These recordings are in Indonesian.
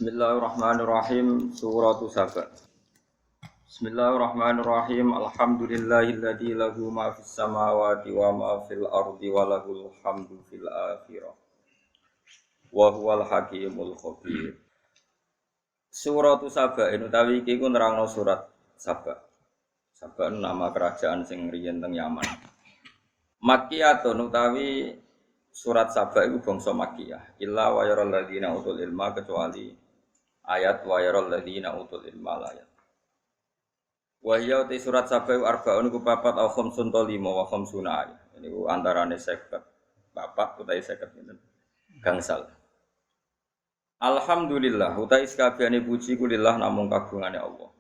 Bismillahirrahmanirrahim. Suratu Saba. Bismillahirrahmanirrahim. Alhamdulillahilladzi lahu ma fis samawati wa ma fil ardi wa lahul hamdu fil akhirah. Wa huwal hakimul khabir. Suratu Saba utawi iki ku nerangno surat Saba. Saba nama kerajaan sing riyen teng Yaman. Makkiyatun utawi surat Saba itu bangsa Makkiyah. Illa wa yaral ladzina utul ilma kecuali ayat wa yaral ladzina utul ilma ayat. Wa hiya te surat Saba arba'un ku papat au khamsun to 5 wa khamsuna ayat. Niku antarane 50 papat utawi 50 pinten. Gangsal. Alhamdulillah utawi sakabehane puji ku lillah namung kagungane Allah.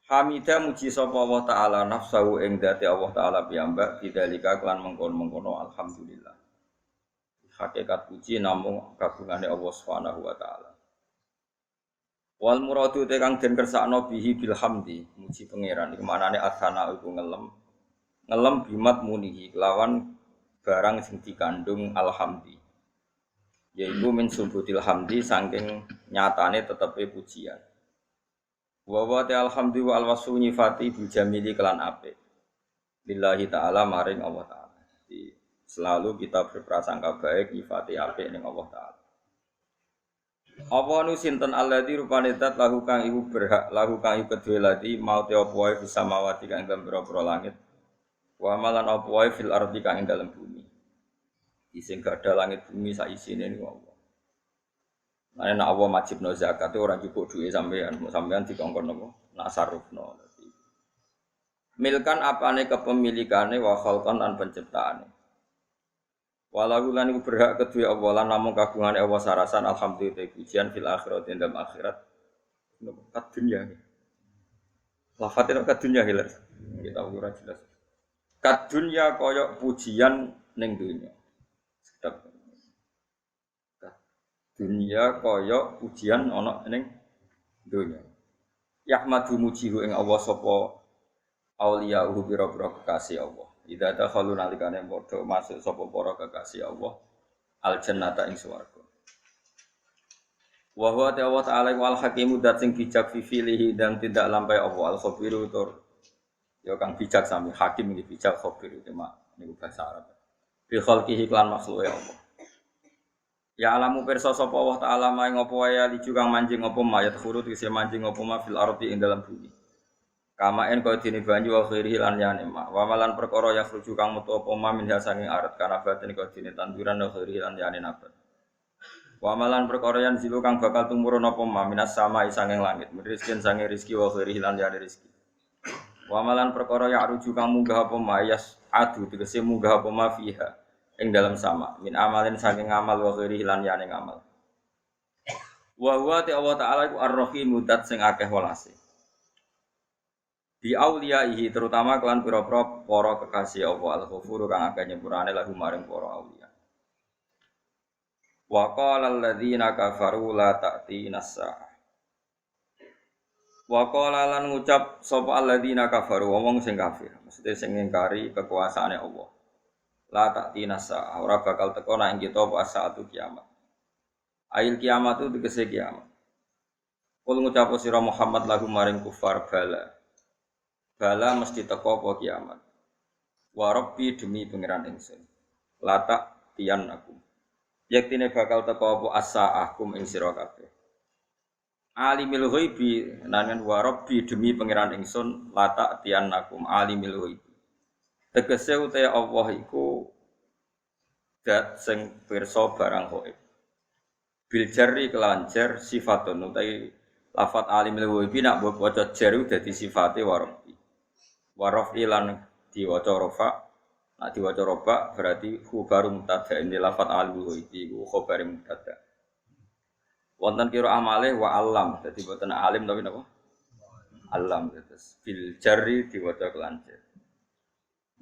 Hamidah muji sapa Allah taala nafsahu ing dzati Allah taala piyambak bidzalika kelan mengkon-mengkono alhamdulillah. Hakikat puji namung kagungane Allah Subhanahu wa taala. Wal muradu te kang den kersakno bihi bil hamdi muji pangeran iku maknane asana iku ngelem bimat munihi kelawan barang sing dikandung alhamdi yaiku min subutil hamdi saking nyatane tetepe pujian wa wa ta alhamdu wa alwasu nyifati bil jamili kelan apik lillahi taala maring Allah taala. Jadi selalu kita berprasangka baik nyifati apik ning Allah taala. Apa nu sinten alladzi rupane zat lahu kang iku berhak lahu kang iku kedue lati mau te apa wae bisa mawati kang ing pira-pira langit wa malan apa wae fil ardi kang ing dalem bumi sing gadah langit bumi sak isine niku Allah. Nek nek Allah wajibno zakat ora cukup duwe sampean dikongkon napa nak sarufno dadi milkan apane kepemilikane wa khalqan lan penciptaane. Walau lan iku berhak kedue Allah lan namung kagungane Allah sarasan alhamdulillah pujian fil akhirat ing dalam akhirat kat dunya. Lafate kat dunya hilir. Kita ora jelas. Kat dunya kaya pujian ning dunya. Sedap. Kat dunya kaya pujian ana ning dunya. Yahmadu mujihu ing Allah sapa auliya bira-bira kekasih Allah. Idza dakhalu nalikane padha masuk sapa para kekasih Allah al jannata ing swarga. Wa huwa ta'ala wal hakimu dat sing bijak fi filihi dan tidak lampai Allah al khabiru tur ya kang bijak sami hakim iki bijak khabiru cuma niku bahasa Arab. Bi khalqihi lan makhluke Allah. Ya alamu pirsa sapa Allah taala maing apa wae li kang manjing apa mayat khurut isi manjing apa ma fil ardi ing dalam bumi. Kamaen kaya dene banyu wa khairi lan yane ma. Wa malan perkara ya khruju kang metu apa ma min saking arat kana batin kaya dene tanduran wa khairi lan yane nabat. Wa malan perkara yang zilu kang bakal tumurun apa ma minas sama saking langit. Rizkin sange rezeki wa khairi lan yane rezeki. Wa malan perkara ya ruju kang munggah apa ma yas adu tegese munggah apa ma fiha ing dalam sama. Min amalin saking amal wa khairi lan yane ngamal. Wa huwa Allah taala iku ar-rahim mudat sing akeh welase. Bi auliyaihi terutama kelan pira-pira para kekasih Allah al-ghafur kang akeh nyepurane lagu maring para auliya. Wa qala alladzina kafaru la ta'tina as-saah. Wa qala lan ngucap sapa alladzina kafaru wong sing kafir, mesti sing ngingkari kekuasaane Allah. La ta'tina as-saah, ora bakal teko nek kita apa saatu kiamat. Ail kiamat itu tegese kiamat. Kul ngucap sira Muhammad lagu maring kufar bala mesti teko apa kiamat. Wa rabbi demi pangeran ingsun. Latak tiyan aku. Yektine bakal teko apa as-sa'akum ing sira kabeh. Alimil ghaibi nan wa rabbi demi pangeran ingsun latak tiyan akum alimil ghaibi. Tegese uta Allah iku zat sing pirsa barang ghaib. Bil jarri kelanjar sifatun utai lafat alimil ghaibi nak mbok waca jar dadi sifate wa rabbi. Warof ilan diwaca rofa, nak diwaca roba berarti khabar mubtada ini lafat alu itu khabar mubtada. Wonten kira amale wa alam, jadi boten alim tapi napa? Alam terus bil jarri diwaca kelancar.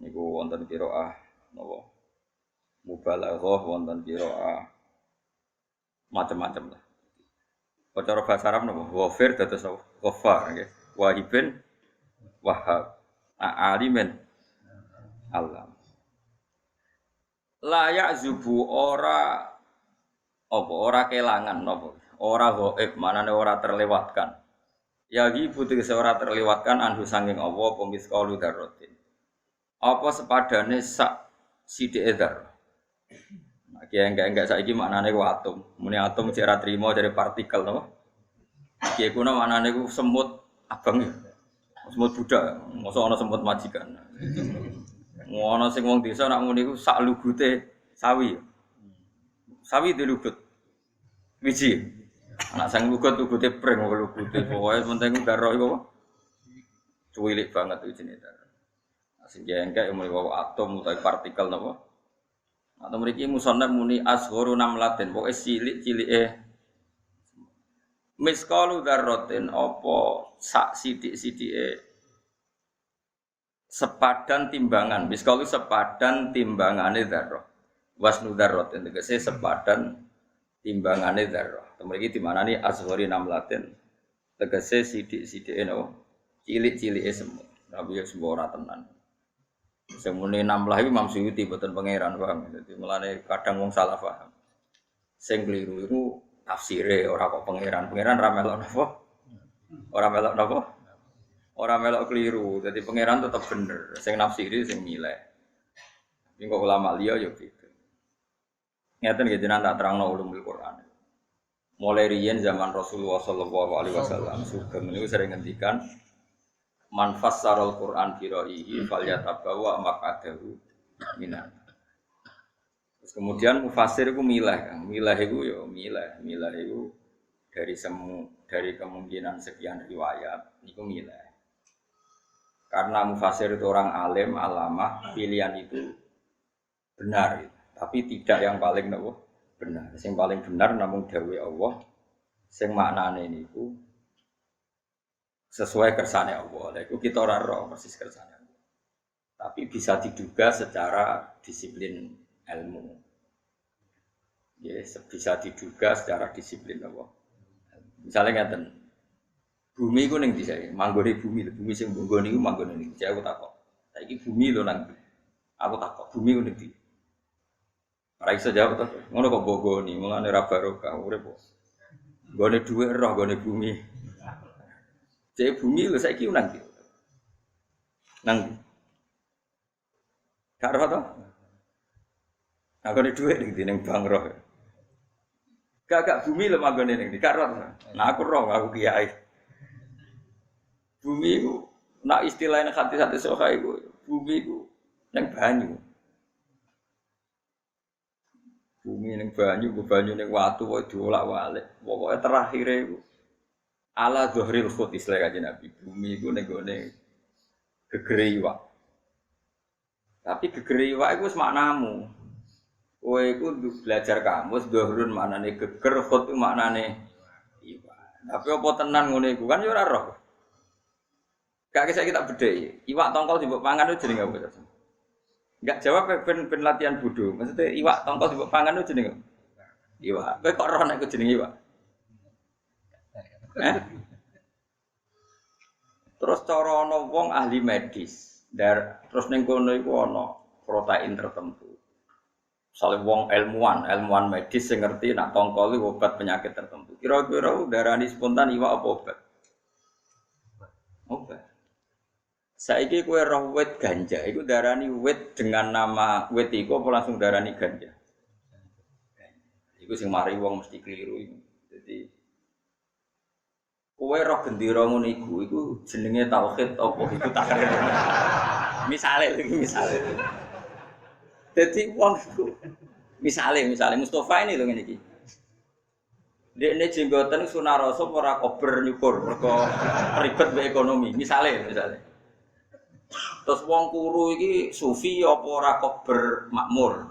Niku wonten kira napa? Mubalaghah wonten kira macam-macam lah. Cara bahasa Arab napa? Wafir dados ghafar nggih. Wahibin wahab. Alimen alam layak zubu ora kelangan napa ora ghaib, manane ora terlewatkan. Ya ibu tegese ora terlewatkan anhu sanging Allah apa misqalu dzarratin. Apa sepadane sak sithike dzarrah. Nah, kiye enggak saiki maknane ku atom. Muni atom cek ra trimo dari partikel napa? Kiye kuna maknane ku semut abang ya. Semut budak, mosok ana semut majikan. Ngono sing wong desa nak muni ku sak lugute sawi. Sawi dilugut. Wiji. Anak sang lugut-lugute breng kok lugute pokoke penting darah iku apa? Cuwilik banget wijine darah. Sing jengkek muni wae atom utawa partikel napa? Atau mriki musannaf muni asgharu namlatin, pokoke cilik-cilike misqalu dzarratin apa sak sithik-sithike sepadan timbangan. Misqalu sepadan timbangane dzarrah. Wasnu dzarratin tegese sepadan timbangane dzarrah. Mriki dimanani asghari namlatin tegese sithik-sithike no cilik-cilike semut. Tapi ya semua ora tenan. Semune namlah iki Imam Suyuti boten pangeran paham. Dadi mulane kadang wong salah paham. Sing kliru iku tafsire ora kok pangeran. Pangeran ra melok napa? Ora melok napa? Ora melok kliru. Dadi pangeran tetep bener. Sing nafsiri sing milih. Minggo ulama liya ya gitu. Ngeten nggih jenengan tak terangno ulumul Quran. Mulai riyen zaman Rasulullah sallallahu alaihi wasallam sugeng niku sering ngendikan man fassarul Quran bi ra'yihi falyatabawa maq'adahu minan. Terus kemudian mufassir iku milah Kang. Milah iku ya milah iku dari kemungkinan sekian riwayat niku milah. Karena mufassir itu orang alim, alamah, pilihan itu benar gitu. Tapi tidak yang paling benar. Yang paling benar namung dawuh Allah sing maknane niku sesuai kersane Allah. Lha iku kita ora roh persis kersane Allah. Tapi bisa diduga secara disiplin ilmu. Ya, bisa diduga secara disiplin Allah. Misalnya ngaten. Bumi iku ning ndi sae? Manggone bumi sing nggone iku manggone ning ndi? Aku takok. Saiki bumi lho nang. Aku takok, bumi ku ning ndi? Ora iso jawab to. Ngono kok bogoni, mulane ra barokah urip kok. Gone dhuwit roh gone bumi. Cek bumi lho saiki nang ndi? Nang ndi? Gak roh to? Nah gone dhuwit ning ndi ning bang roh. Gak bumi lho manggone ning ndi? Gak roh. Nah aku roh, aku kiai. Bumi ku nak istilahnya hati-hati sokai ku, bumi ku nang banyu. Bumi ning banyu ning watu wae diolak-walik. Pokoke terakhire iku ala zuhril khut istilah Kanjeng Nabi. Bumi iku ning gone gegere iwak. Tapi gegere iwak iku wis maknamu. Kowe iku belajar kamus zuhrun maknane geger, khut iku maknane iwak. Tapi apa tenan ngene iku kan ya ora roh. Gak kisah kita bedheki. Iwak tongkol dimbok pangan itu jenenge apa? Enggak jawab ben latihan bodho. Maksudnya iwak tongkol dimbok pangan itu jenenge apa? Iwak. Kowe kok roh nek ku jenenge iwak? Terus cara ana wong ahli medis, terus ning kono iku ana protein tertentu. Misale wong ilmuwan medis sing ngerti nek tongkol iku obat penyakit tertentu. Kira-kira darani spontan iwak apa obat? Obat. Saiki kowe roh wit ganja, iku darani wit dengan nama wit iku apa langsung darani ganja? Iku sing mari wong mesti keliru iku. Dadi kowe roh gendera ngono iku jenenge tauhid apa iku takrif. Misale. Dadi wong iku misale Mustofa ini lho ngene iki. Dekne jenggoten sunah rasul ora kober nyukur mergo ribet mbek ekonomi. Misale. Terus wong kuru iki sufi apa ora kober makmur.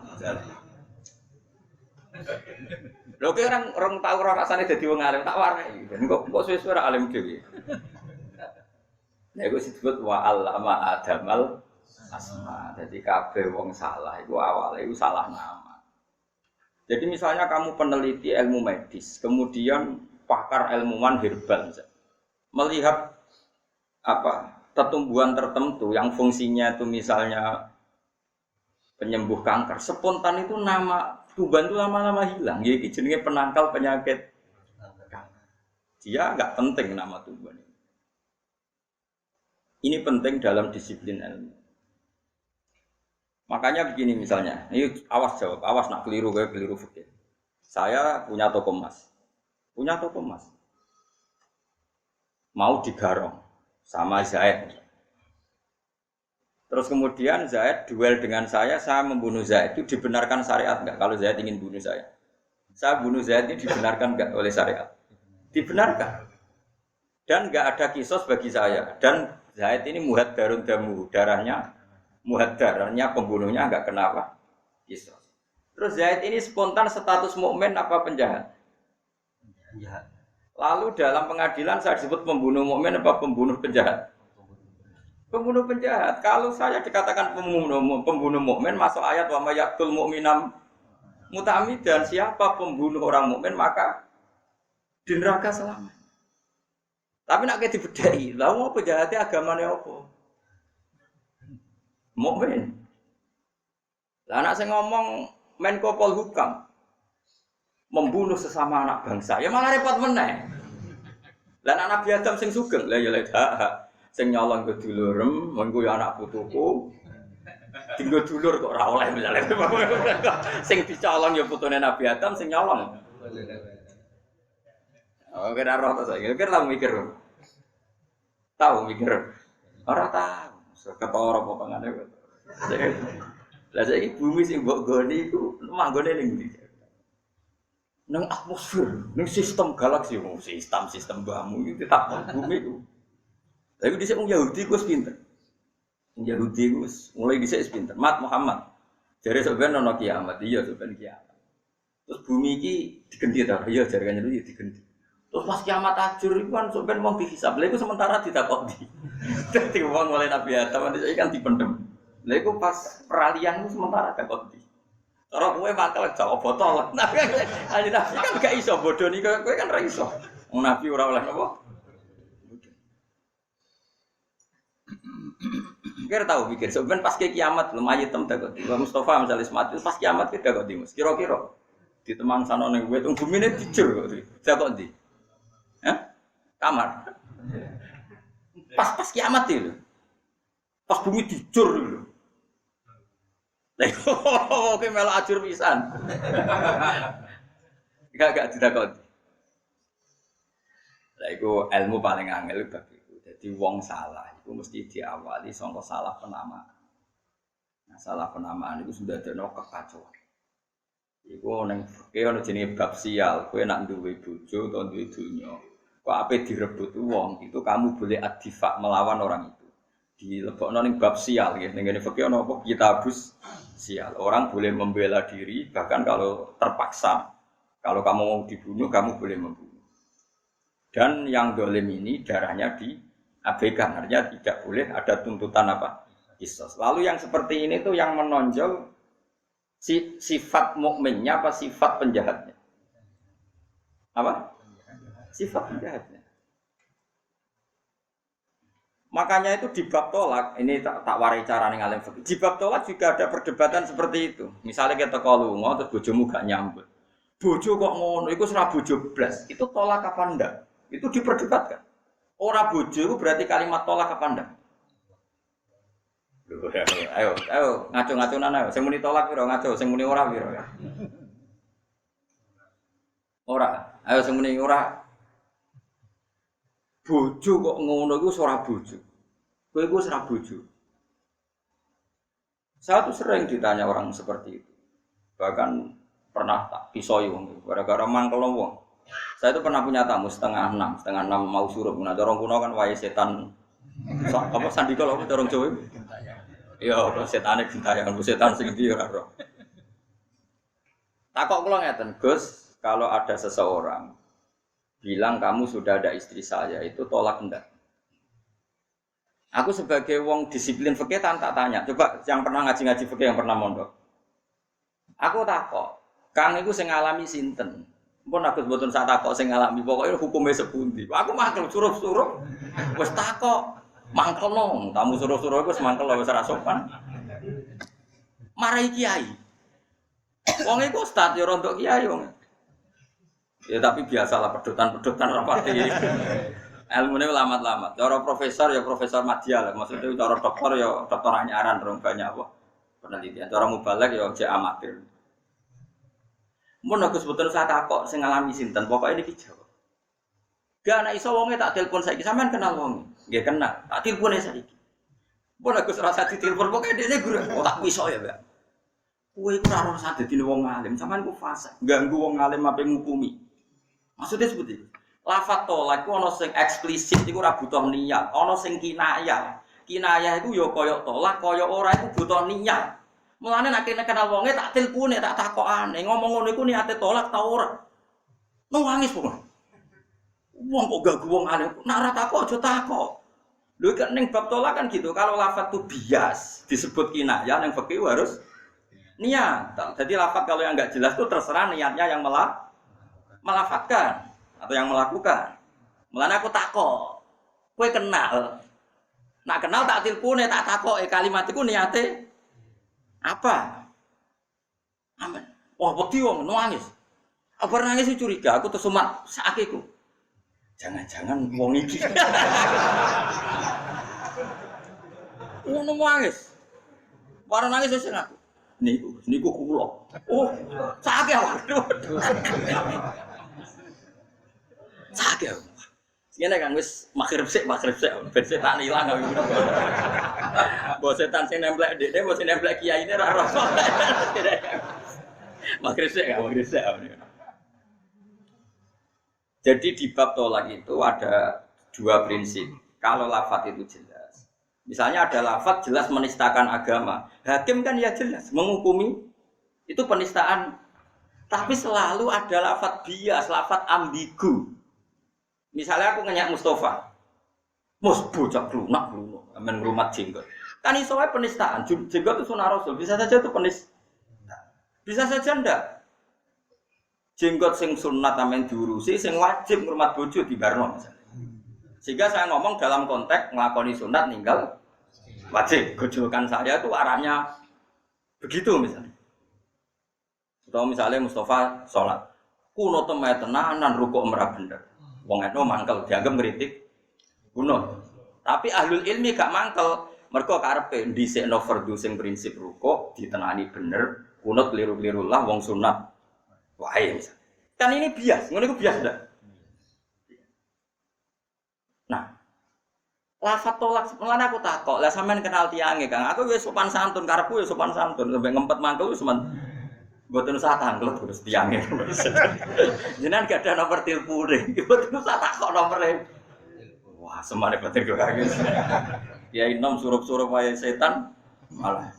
Lho ki orang tau ora rasane dadi wong alim tak warai. Kok suwe-suwe ora alim dhewe. Nek iku disebut wa allama adamal asma. Jadi kabeh wong salah iku awale iku salah nama. Jadi misalnya kamu peneliti ilmu medis, kemudian pakar ilmuwan herbal melihat pertumbuhan tertentu yang fungsinya itu misalnya penyembuh kanker, spontan itu nama tumbuhan itu lama-lama hilang. Jadi jenenge penangkal penyakit Dia nggak penting nama tumbuhan ini. Ini penting dalam disiplin ilmu. Makanya begini misalnya, ini awas jawab, awas nak keliru kayak keliru fikih. Saya punya toko emas, mau digarong sama Zaid. Terus kemudian Zaid duel dengan saya membunuh Zaid. Itu dibenarkan syariat enggak? Kalau Zaid ingin bunuh saya bunuh Zaid ini dibenarkan enggak oleh syariat? Dibenarkan. Dan enggak ada kisos bagi saya. Dan Zaid ini muhaddarun damu, darahnya muhaddar, artinya pembunuhnya enggak kenapa kisos. Terus Zaid ini spontan status mukmin apa penjahat? Penjahat. Lalu dalam pengadilan saya disebut pembunuh mukmin apa pembunuh penjahat? Pembunuh penjahat. Kalau saya dikatakan pembunuh mukmin, masuk ayat wa may yaqtul mu'minam muta'ammidan, siapa pembunuh orang mukmin maka di neraka selamanya. Tapi nak kayak dibedai, lah mau penjahatnya agamanya apa? Mukmin. Lah anak saya ngomong Menko Polhukam membunuh sesama anak bangsa, ya malah repot meneh. Lah anak Nabi Adam sing sugeng, lah ya hak sing nyolong ke dulurem, mengko ya anak putuku. Tinggal dulur kok ora oleh misale. Sing dicolong ya putune Nabi Adam sing nyolong. Oh, kira roh ta saya. Kira mikir. Tahu mikir. Ora tahu. Ketara apa pangane kok. Lah saiki bumi sing mbok goni iku manggone ning ndi? Nang atmosfer, nang sistem galaksi, sistem bamu iki tetap bumi iku. Tapi dhisik wong Yahudi ku wis pinter. Wong Yahudi ku mulai dhisik wis pinter. Mat Muhammad. Jare sok ben ana kiamat, iya sok ben kiamat. Terus bumi iki digendi ta? Iya jare kan itu digendi. Terus pas kiamat ajur iku kan sok ben wong dihisab. Lha iku sementara ditakoni. Dadi wong oleh Nabi Adam iki kan dipendem. Lha iku pas peralihan itu sementara takoni. Cara kowe bakal jawab botol. Nah, Nabi kan gak iso bodoh nih, kowe kan ora iso. Wong Nabi ora oleh apa? Kira tahu pikir, sebenarnya pas ke kiamat lumayan tem takut. Mustafa misalnya mati pas kiamat kita takut dimus. Kira-kira di temang sana ning kowe bumi ne dijur kok. Takut di. Hah? Kamar. Pas kiamat itu. Pas bumi dijur dulu. Oke melo ajur pisan. Gak ditakoni. Lah iku ilmu paling angel bab iku. Dadi wong salah iku mesti diawali saka salah penamaan. Nah, salah penamaan itu sudah ada kekacauan. Iku ning fikih ana jenenge bab sial. Kowe nak duwe bojo utawa duwe donya, kok ape direbut wong, itu kamu boleh adifak melawan orang itu. Dilebokno ning bab sial nggih. Ning ngene fikih ana apa kitabus sial. Orang boleh membela diri bahkan kalau terpaksa. Kalau kamu mau dibunuh, kamu boleh membunuh. Dan yang dolim ini darahnya diabaikan, artinya tidak boleh ada tuntutan apa? Kisos. Lalu yang seperti ini tuh yang menonjol sifat mukminnya apa sifat penjahatnya? Apa? Sifat penjahatnya. Makanya itu di bab tolak, ini tak warai cara ning alim fikih. Di bab tolak juga ada perdebatan seperti itu. Misalnya kita lunga terus bojomu gak nyambut. Bojo kok ngono, iku ora bojo blas. Itu tolak apa ndak? Itu diperdebatkan. Ora bojo itu berarti kalimat tolak apa ndak? Loh, ayo ngaco-ngaconan ayo. Sing muni tolak piro ngaco, sing muni ora piro ya. Ora, ayo sing muni ora. Bojo kok ngono iku ora bojo. Kowe iku ora bojo. Saya tuh sering ditanya orang seperti itu. Bahkan pernah tak pisoi wong gara-gara mangkel wong. Saya itu pernah punya tamu setengah enam mau surup. Nah, dorong kuno kan wae setan. Apa sandika lho dorong Jawa. Iya, setane gentayangan setan sing ndi ora ro. Takok kula ngeten, Gus, kalau ada seseorang bilang kamu sudah ada istri saya, itu tolak enggak? Aku sebagai wong disiplin fikih tak tanya. Coba yang pernah ngaji-ngaji fikih yang pernah mondok. Aku takok, Kang iku sing ngalami sinten? Mpun aku mboten sak takok sing ngalami, pokoke hukume sepundi. Aku mangkel suruh-suruh. Wis takok, mangkelno. Tamu suruh-suruh iku wis mangkel wis ora sopan. Marai kiai. Wong iku ustaz ya rontok kiai wong. Ya tapi biasalah pedotan-pedotan rapati. Ilmune lama-lama. Cara profesor ya profesor madya lah. Maksudnya cara dokter ya dokter anyaran dong banyak apa penelitian. Cara mubalek ya jek amatir. Mun aku sebetulnya saya takok sing ngalami sinten, pokoke niki jawab. Gak ana iso wonge tak telepon saiki sampean kenal wonge. Nggih kenal. Tak telepone saiki. Mun aku serasa ditelepon pokoke dhekne guru. Oh tak iso ya, Mbak. Kowe iku ora ora dadi wong alim, sampean ku fase. Ganggu wong alim ape ngukumi. Maksudnya seperti itu. Lafat tolak iku ana sing eksplisit iku ora butuh niat, ana sing kinayah. Kinayah iku ya kaya tolak, kaya ora iku butuh niat. Mulane nek kenal wonge tak tilpune, tak takokane, ngomong ngono iku niate tolak ta ora. Nangis pokoke. Wong kok gak wong alim, nek ora takok aja takok. Lho kan ning bab tolak kan gitu, kalau lafaz itu bias disebut kinayah ning fikih harus niat. Jadi lafaz kalau yang enggak jelas itu terserah niatnya yang melafatkan atau yang melakukan. Mulane aku takok. Kowe kenal. Nak kenal tak tilpune, tak takoke kalimat iku niate apa? Amin. Wah, wedi wong nangis. Apa nangis curiga, aku tersumat sakiku. Jangan-jangan wong iki. Ngono nangis. Bareng nangis wis aku. Niku kula. Oh, sakit waduh. Sakit. Ngene kan wis maghrib sik ben setan ilang aku. Mbok setan sing nemplek ndekne, mbok sing nemplek kiyaine ra ora. Maghrib sik. Jadi di bab tolak itu ada dua prinsip. Kalau lafaz itu jelas. Misalnya ada lafaz jelas menistakan agama. Hakim kan ya jelas menghukumi itu penistaan. Tapi selalu ada lafaz bias, lafaz ambigu. Misalnya aku ngenyak Mustafa. Mus bocah lunak, amen ngrumat jenggot. Kan iso wae penistaan. Jenggot itu sunah Rasul. Bisa saja itu penistaan. Bisa saja ndak. Jenggot sing sunat amen diurusi, sing wajib ngurmat bojo dibarno misalnya. Sehingga saya ngomong dalam konteks nglakoni sunat ninggal wajib. Gojolkan saya itu arahnya begitu misalnya. Atau misalnya Mustafa sholat, kuno temai tenanan rukuk merah bener. Wong eno mangkel dianggap ngritik kuno. Tapi ahlul ilmi gak mangkel. Mergo karepe dhisikno fardhu sing prinsip rukuk ditenani bener, kunut keliru-keliru lah wong sunat. Wae misalnya. Kan ini bias, ngono iku bias ndak? Nah, lafaz tolak mulane aku takok, lah sampean kenal tiange, Kang. Aku wis sopan santun karepku wis sopan santun, sampe ngempet mangkel wis mboten usah tanglet terus tiange. Jenengan gak ada nomor telepon, mboten usah takok nomere. Wah, semane batir kok kage. Kiai nom surup-surup wae setan malah.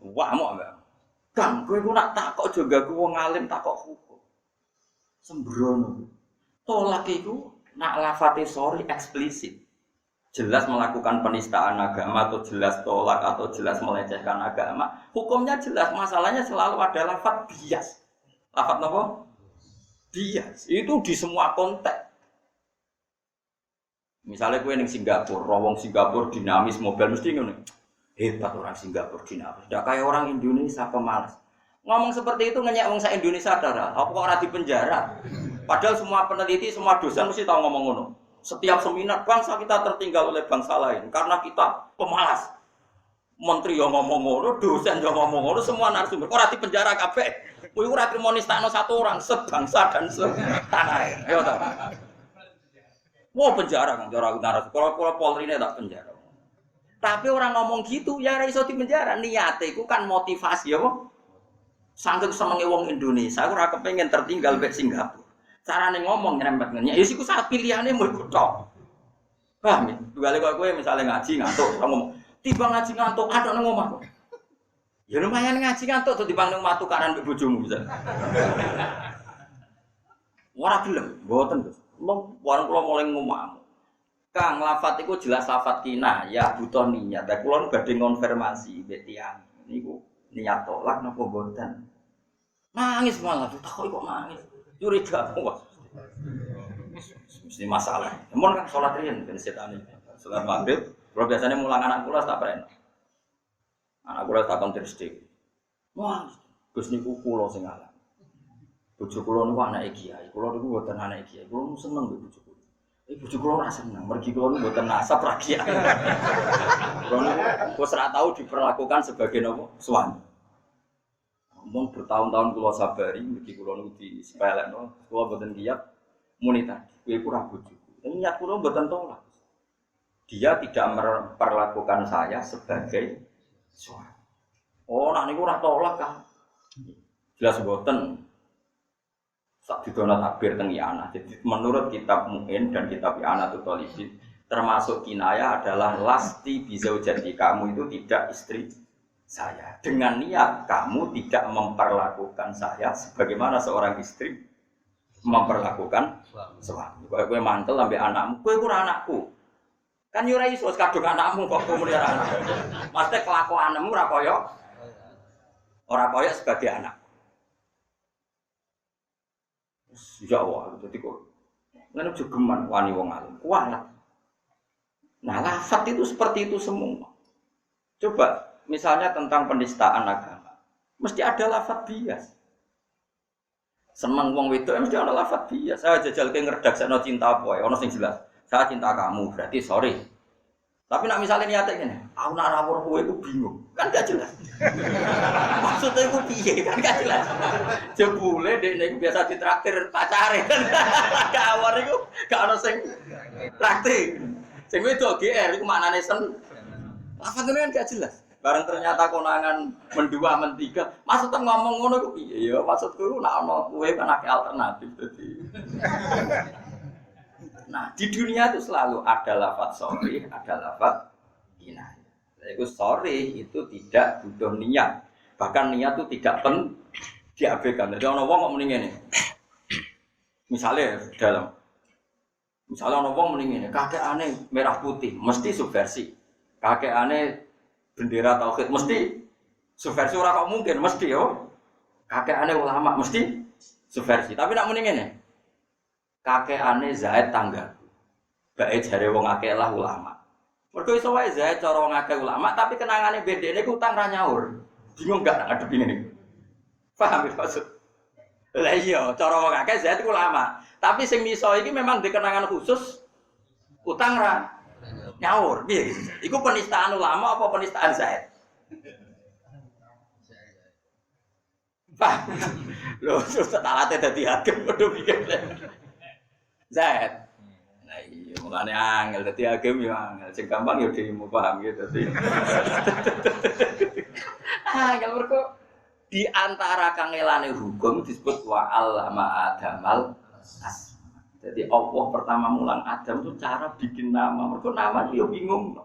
Wah, mok enggak. Kang, kowe ku nak takok juga ku wong alim takok hukum. Sembrono. Tolak iku nak lafate sorry eksplisit. Jelas melakukan penistaan agama atau jelas tolak atau jelas melecehkan agama, hukumnya jelas. Masalahnya selalu ada lafaz bias. Lafaz apa? Bias. Itu di semua konteks. Misalnya gue ning Singapura, wong Singapura dinamis mobil mesti ngono. Hebat orang Singapura dinamis. Ndak kayak orang Indonesia pemalas. Ngomong seperti itu ngenyek wong sak Indonesia darah. Apa kok ora di penjara? Padahal semua peneliti, semua dosen mesti tahu ngomong ngono. Setiap seminar bangsa kita tertinggal oleh bangsa lain karena kita pemalas. Menteri yang ngomong ngono, dosen yang ngomong ngono, semua narasumber ora di penjara kabeh. Kowe ora trimo nistakno satu orang sebangsa dan setanah air. Ayo ta. Wah penjara kan cara narasumber. Kalau Polri ini tak penjara. Tapi orang ngomong gitu ya ora iso di penjara. Niate iku kan motivasi ya, Sanggeuk senenge wong Indonesia ora kepengin tertinggal mek Singapura. Carane ngomong nyerempet ngenyek, ya siku sak pilihane mau ikut tok. Paham ya? Dugale kok kowe misale ngaji ngantuk, ngomong, "Tiba ngaji ngantuk, ada nang omah." Ya lumayan ngaji ngantuk tuh timbang nang omah tukaran mbek bojomu bisa. Ora gelem, mboten, Gus. Warung kula mulai ngomong. Kang, lafat iku jelas lafat kinayah, butuh niat. Lah kula badhe konfirmasi mbek tiyang. Niku niat tolak napa mboten? Nangis malah, takok kok nangis. Curiga wah. Mesti masalah. Mun kan salat riyen ben setan iki. Salat maghrib, kalau biasanya mulang anak kula tak pren. Anak kula tak kon terus. Wah, Gus niku kula sing alam. Bojo kula niku anake kiai, kula niku mboten anake kiai. Kula seneng mbek bojo kula. Bojo kula ora seneng, mergi kula niku mboten nasab ra kiai. Kula niku wis ora tau diperlakukan sebagai napa? Suami. Ngomong bertahun-tahun kula sabari, mergi kula niku disepelekno, kula mboten kiyat muni tadi. Kowe iku ora bojoku. Niat kula mboten tolak. Dia tidak memperlakukan saya sebagai suami. Oh, nak niku ora tolak kan. Jelas mboten. Sak didono takbir teng Iana. Jadi menurut kitab Mu'in dan kitab I'anatul Thalibin termasuk kinayah adalah lasti bizaujati, kamu itu tidak istri saya. Dengan niat kamu tidak memperlakukan saya sebagaimana seorang istri memperlakukan suami. Kowe mantel ambek anakmu, kowe ora anakku. Kan yo ora iso kadung anakmu kok kowe melihara anak. Mesti kelakuanmu ora koyo sebagai anak. Ya Allah, jadi kok ngene jogeman wani wong alim, kualat. Nah, lafaz itu seperti itu semua. Coba misalnya tentang penistaan agama. Mesti ada lafaz bias. Seneng wong wedok mesti ana lafaz bias. Saya jajalke ngredaksekno cinta apa ya, ana sing jelas. Saya cinta kamu, berarti sorry. Tapi nak misalnya niatnya gini, aku nak rawur kowe itu bingung, kan gak jelas. Maksudnya itu piye, kan gak jelas. Jebule dekne biasa ditraktir pacare. Gak awar iku, gak ono sing traktir. Sing wedok GR iku maknane sen. Lafadzane kan gak jelas. Bareng ternyata konangan mendua mentiga, maksudnya ngomong ngono iku piye ya? Maksudku nak ono kowe kan akeh alternatif dadi. Nah, di dunia itu selalu ada lafaz sorry, ada lafaz kinayah. Itu sorry itu tidak butuh niat. Bahkan niat itu tidak diabaikan. Jadi orang ngomong mending ini. Misalnya orang ngomong mending ini, kakek aneh merah putih, mesti subversi. Kakek aneh bendera tauhid, mesti subversi. Orang kok mungkin, mesti yo. Kakek aneh ulama, mesti subversi. Tapi nak mending ini. Kakek aneh Zaid tangga. Baik jare wong akeh lah ulama. Mergo iso wae Zaid cara wong akeh ulama tapi kenangane bedene ku utang ra nyaur. Bingung gak ngadepine niku. Paham ya maksud? Lah iya, cara wong akeh Zaid ku ulama. Tapi sing miso iki memang dikenangan khusus utang ra nyaur. Piye iki? Iku penistaan ulama apa penistaan Zaid? Paham? Lho, susah talate dadi hakim padha pikir. Zaid. Nah iya, mulane angel dadi hakim yo angel. Sing gampang yo dhewe paham gitu dadi. Angel mergo di antara kangelane hukum disebut wa allama adamal as. Jadi Allah pertama mulang Adam itu cara bikin nama. Mergo nama yo bingung.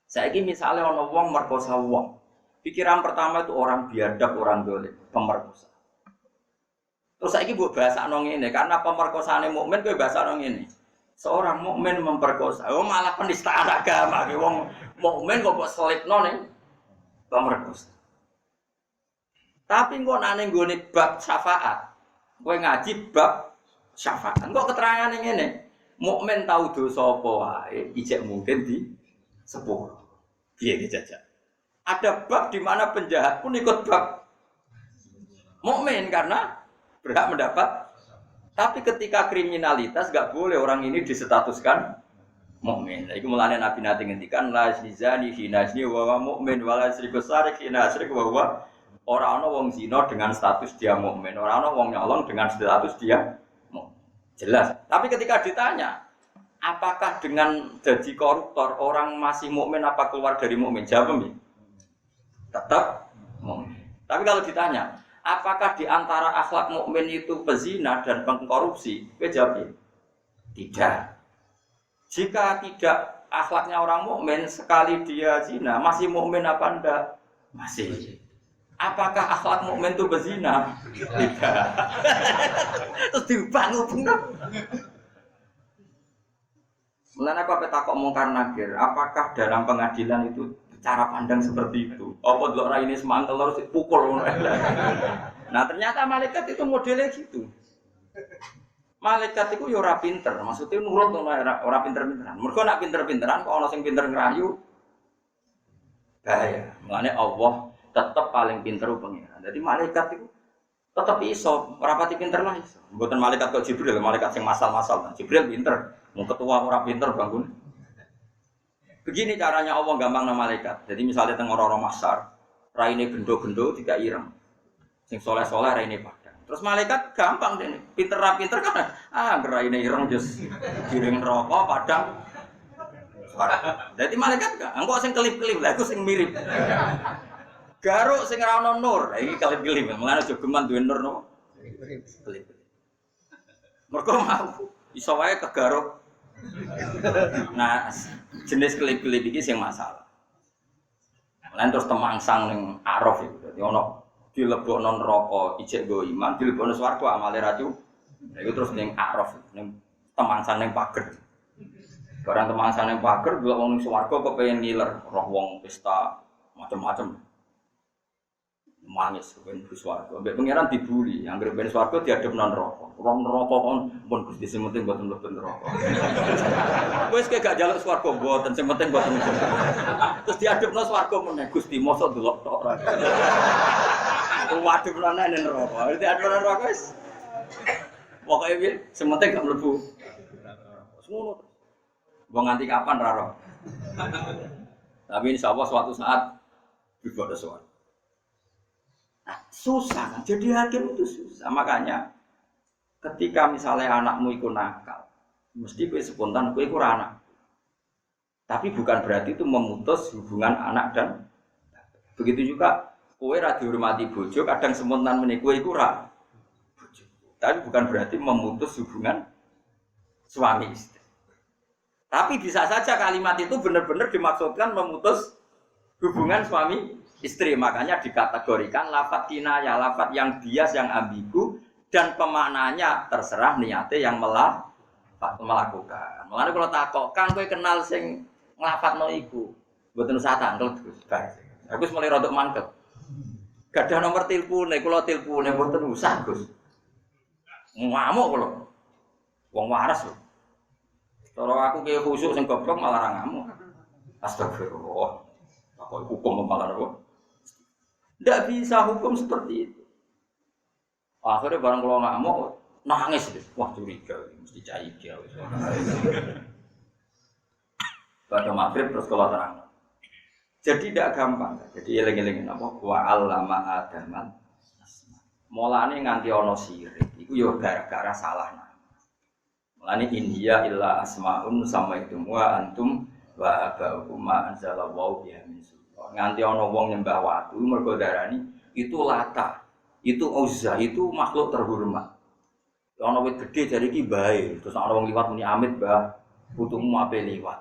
Saiki misale ana wong merkosa wong. Pikiran pertama itu orang biadab, orang dolim, pemerkosa. Terus saiki mbok bahasakno ngene, karena pemerkosaane mukmin kowe bahasakno ngene. Seorang mukmin memperkosa, oh malah penistaan agama. Wong mukmin kok selipno ning pemerkosa. Tapi kok nane nggone bab syafaat. Kowe ngaji bab syafaat. Kok keterangane ngene. Mukmin tahu dosa apa wae, ijek mungkin di sepuro. Piye iki jajak? Ada bab di mana penjahat pun ikut bab mukmin karena berhak mendapat. Tapi ketika kriminalitas gak boleh orang ini disetatuskan mukmin. Iku mulane Nabi nate ngendikan la zani hinazni wa mukmin wala syriku sarik hinasrik wa ora ana wong zina dengan status dia mukmin, ora ana wong nyolong dengan status dia mukmin. Jelas. Tapi ketika ditanya, apakah dengan jadi koruptor orang masih mukmin apa keluar dari mukmin? Jawab ya. Tetap mukmin. Tapi kalau ditanya, apakah di antara akhlak mukmin itu pezina dan pengkorupsi? Kowe jawab tidak. Jika tidak akhlaknya orang mukmin sekali dia zina, masih mukmin apa enggak? Masih. Apakah akhlak mukmin itu bezina? Tidak. Terus dibangun. Mulane apa petakok mungkar nakir? Apakah dalam pengadilan itu cara pandang seperti itu? Apa delok raine semantel terus dipukul ngono. Nah, ternyata malaikat itu modelnya gitu. Malaikat itu ya ora pinter, maksudnya nurut ora pinter-pinteran. Mergo nek pinter-pinteran kok ana sing pinter ngrayu. Bahaya. Mulane Allah tetap paling pinter pengiran. Jadi malaikat itu Tetep iso, rapati pinter lah iso. Mboten malaikat kok Jibril, malaikat sing masal-masal. Jibril pinter, wong ketua ora pinter bangun. Begini caranya Allah gampang nama malaikat. Jadi misalnya teng ora-ora masar, raine gendo-gendo tidak ireng. Sing soleh-soleh raine padang. Terus malaikat gampang dene. Pinter ra pinter kan raine ireng jos giring neraka padang. Jadi malaikat gak, engko sing kelip-kelip lha iku sing mirip. Garuk sing ora ono nur, iki kelip-kelip. Mulane aja geman duwe nur no. Kelip. Mergo mau iso wae kegaruk. Nah, jenis kelip-kelip iki sing masalah. Lan terus temangsang ning Araf iku. Dadi ono dilebokno neraka ijek go iman, dilebokno swarga amale ra cu. Iku terus ning Araf, ning temangsang ning pager. Barang temangsang ning pager delok wong ning swarga kepengin ngiler, roh wong pesta macam-macam. Mangis ben swarga. Mbek pangeran dibuli, anggere ben swarga diadepno neraka. Wong neraka kon pun Gusti sing penting mboten mlebu neraka. Wis gak njaluk swarga mboten, sing penting mboten mlebu. Terus diadepno swarga meneh Gusti mosok delok tok ora. Waduh meneh ning neraka. Diadepno neraka wis. Pokoke piye, sing penting gak mlebu. Ngono. Wong nganti kapan ra roh. Tapi insyaallah suatu saat juga ada swarga. Susah kan? Jadi hakim itu susah. Makanya ketika misalnya anakmu ikut nakal, mesti kowe spontan kowe iku anak. Tapi bukan berarti itu memutus hubungan anak dan begitu juga kowe ra dihormati bojo, kadang spontan meneh kowe iku ra bojo. Tapi bukan berarti memutus hubungan suami istri. Tapi bisa saja kalimat itu benar-benar dimaksudkan memutus hubungan suami istri, makanya dikategorikan lafadz kinayah, lafadz yang bias, yang ambigu, dan pemaknanya terserah niatnya yang melakukan. Makanya kalau takok, kan kowe kenal sing nglafadzno iku, mboten usah tangkel Gus. Aku wis mulai rodok mangkel. Gadah nomor tilpune, kula tilpune mboten usah Gus. Ngamuk kula. Wong waras lho. Cara aku ki khusuk sing goblok malah ra ngamuk. Astagfirullah. Kok hukum malah apa? Tidak bisa hukum seperti itu. Akhirnya barang kalau ngamuk nangis deh. Wah curiga, mesti caiga. Pada maghrib terus kalau terang. Jadi tidak gampang. Jadi eleng-elengin apa? Wa allama adaman. Mulane nganti ono sirik. Iku yo gara-gara salah nama. Mulane India illa asmaun sama itu wa antum wa abaukum ma anzalallahu biha min nganti ana wong nyembah watu mergo darani itu Lata, itu Uzza, itu makhluk terhormat. Ana wit gedhe jare iki bae, terus ana wong liwat muni amit Mbah, putumu ape liwat.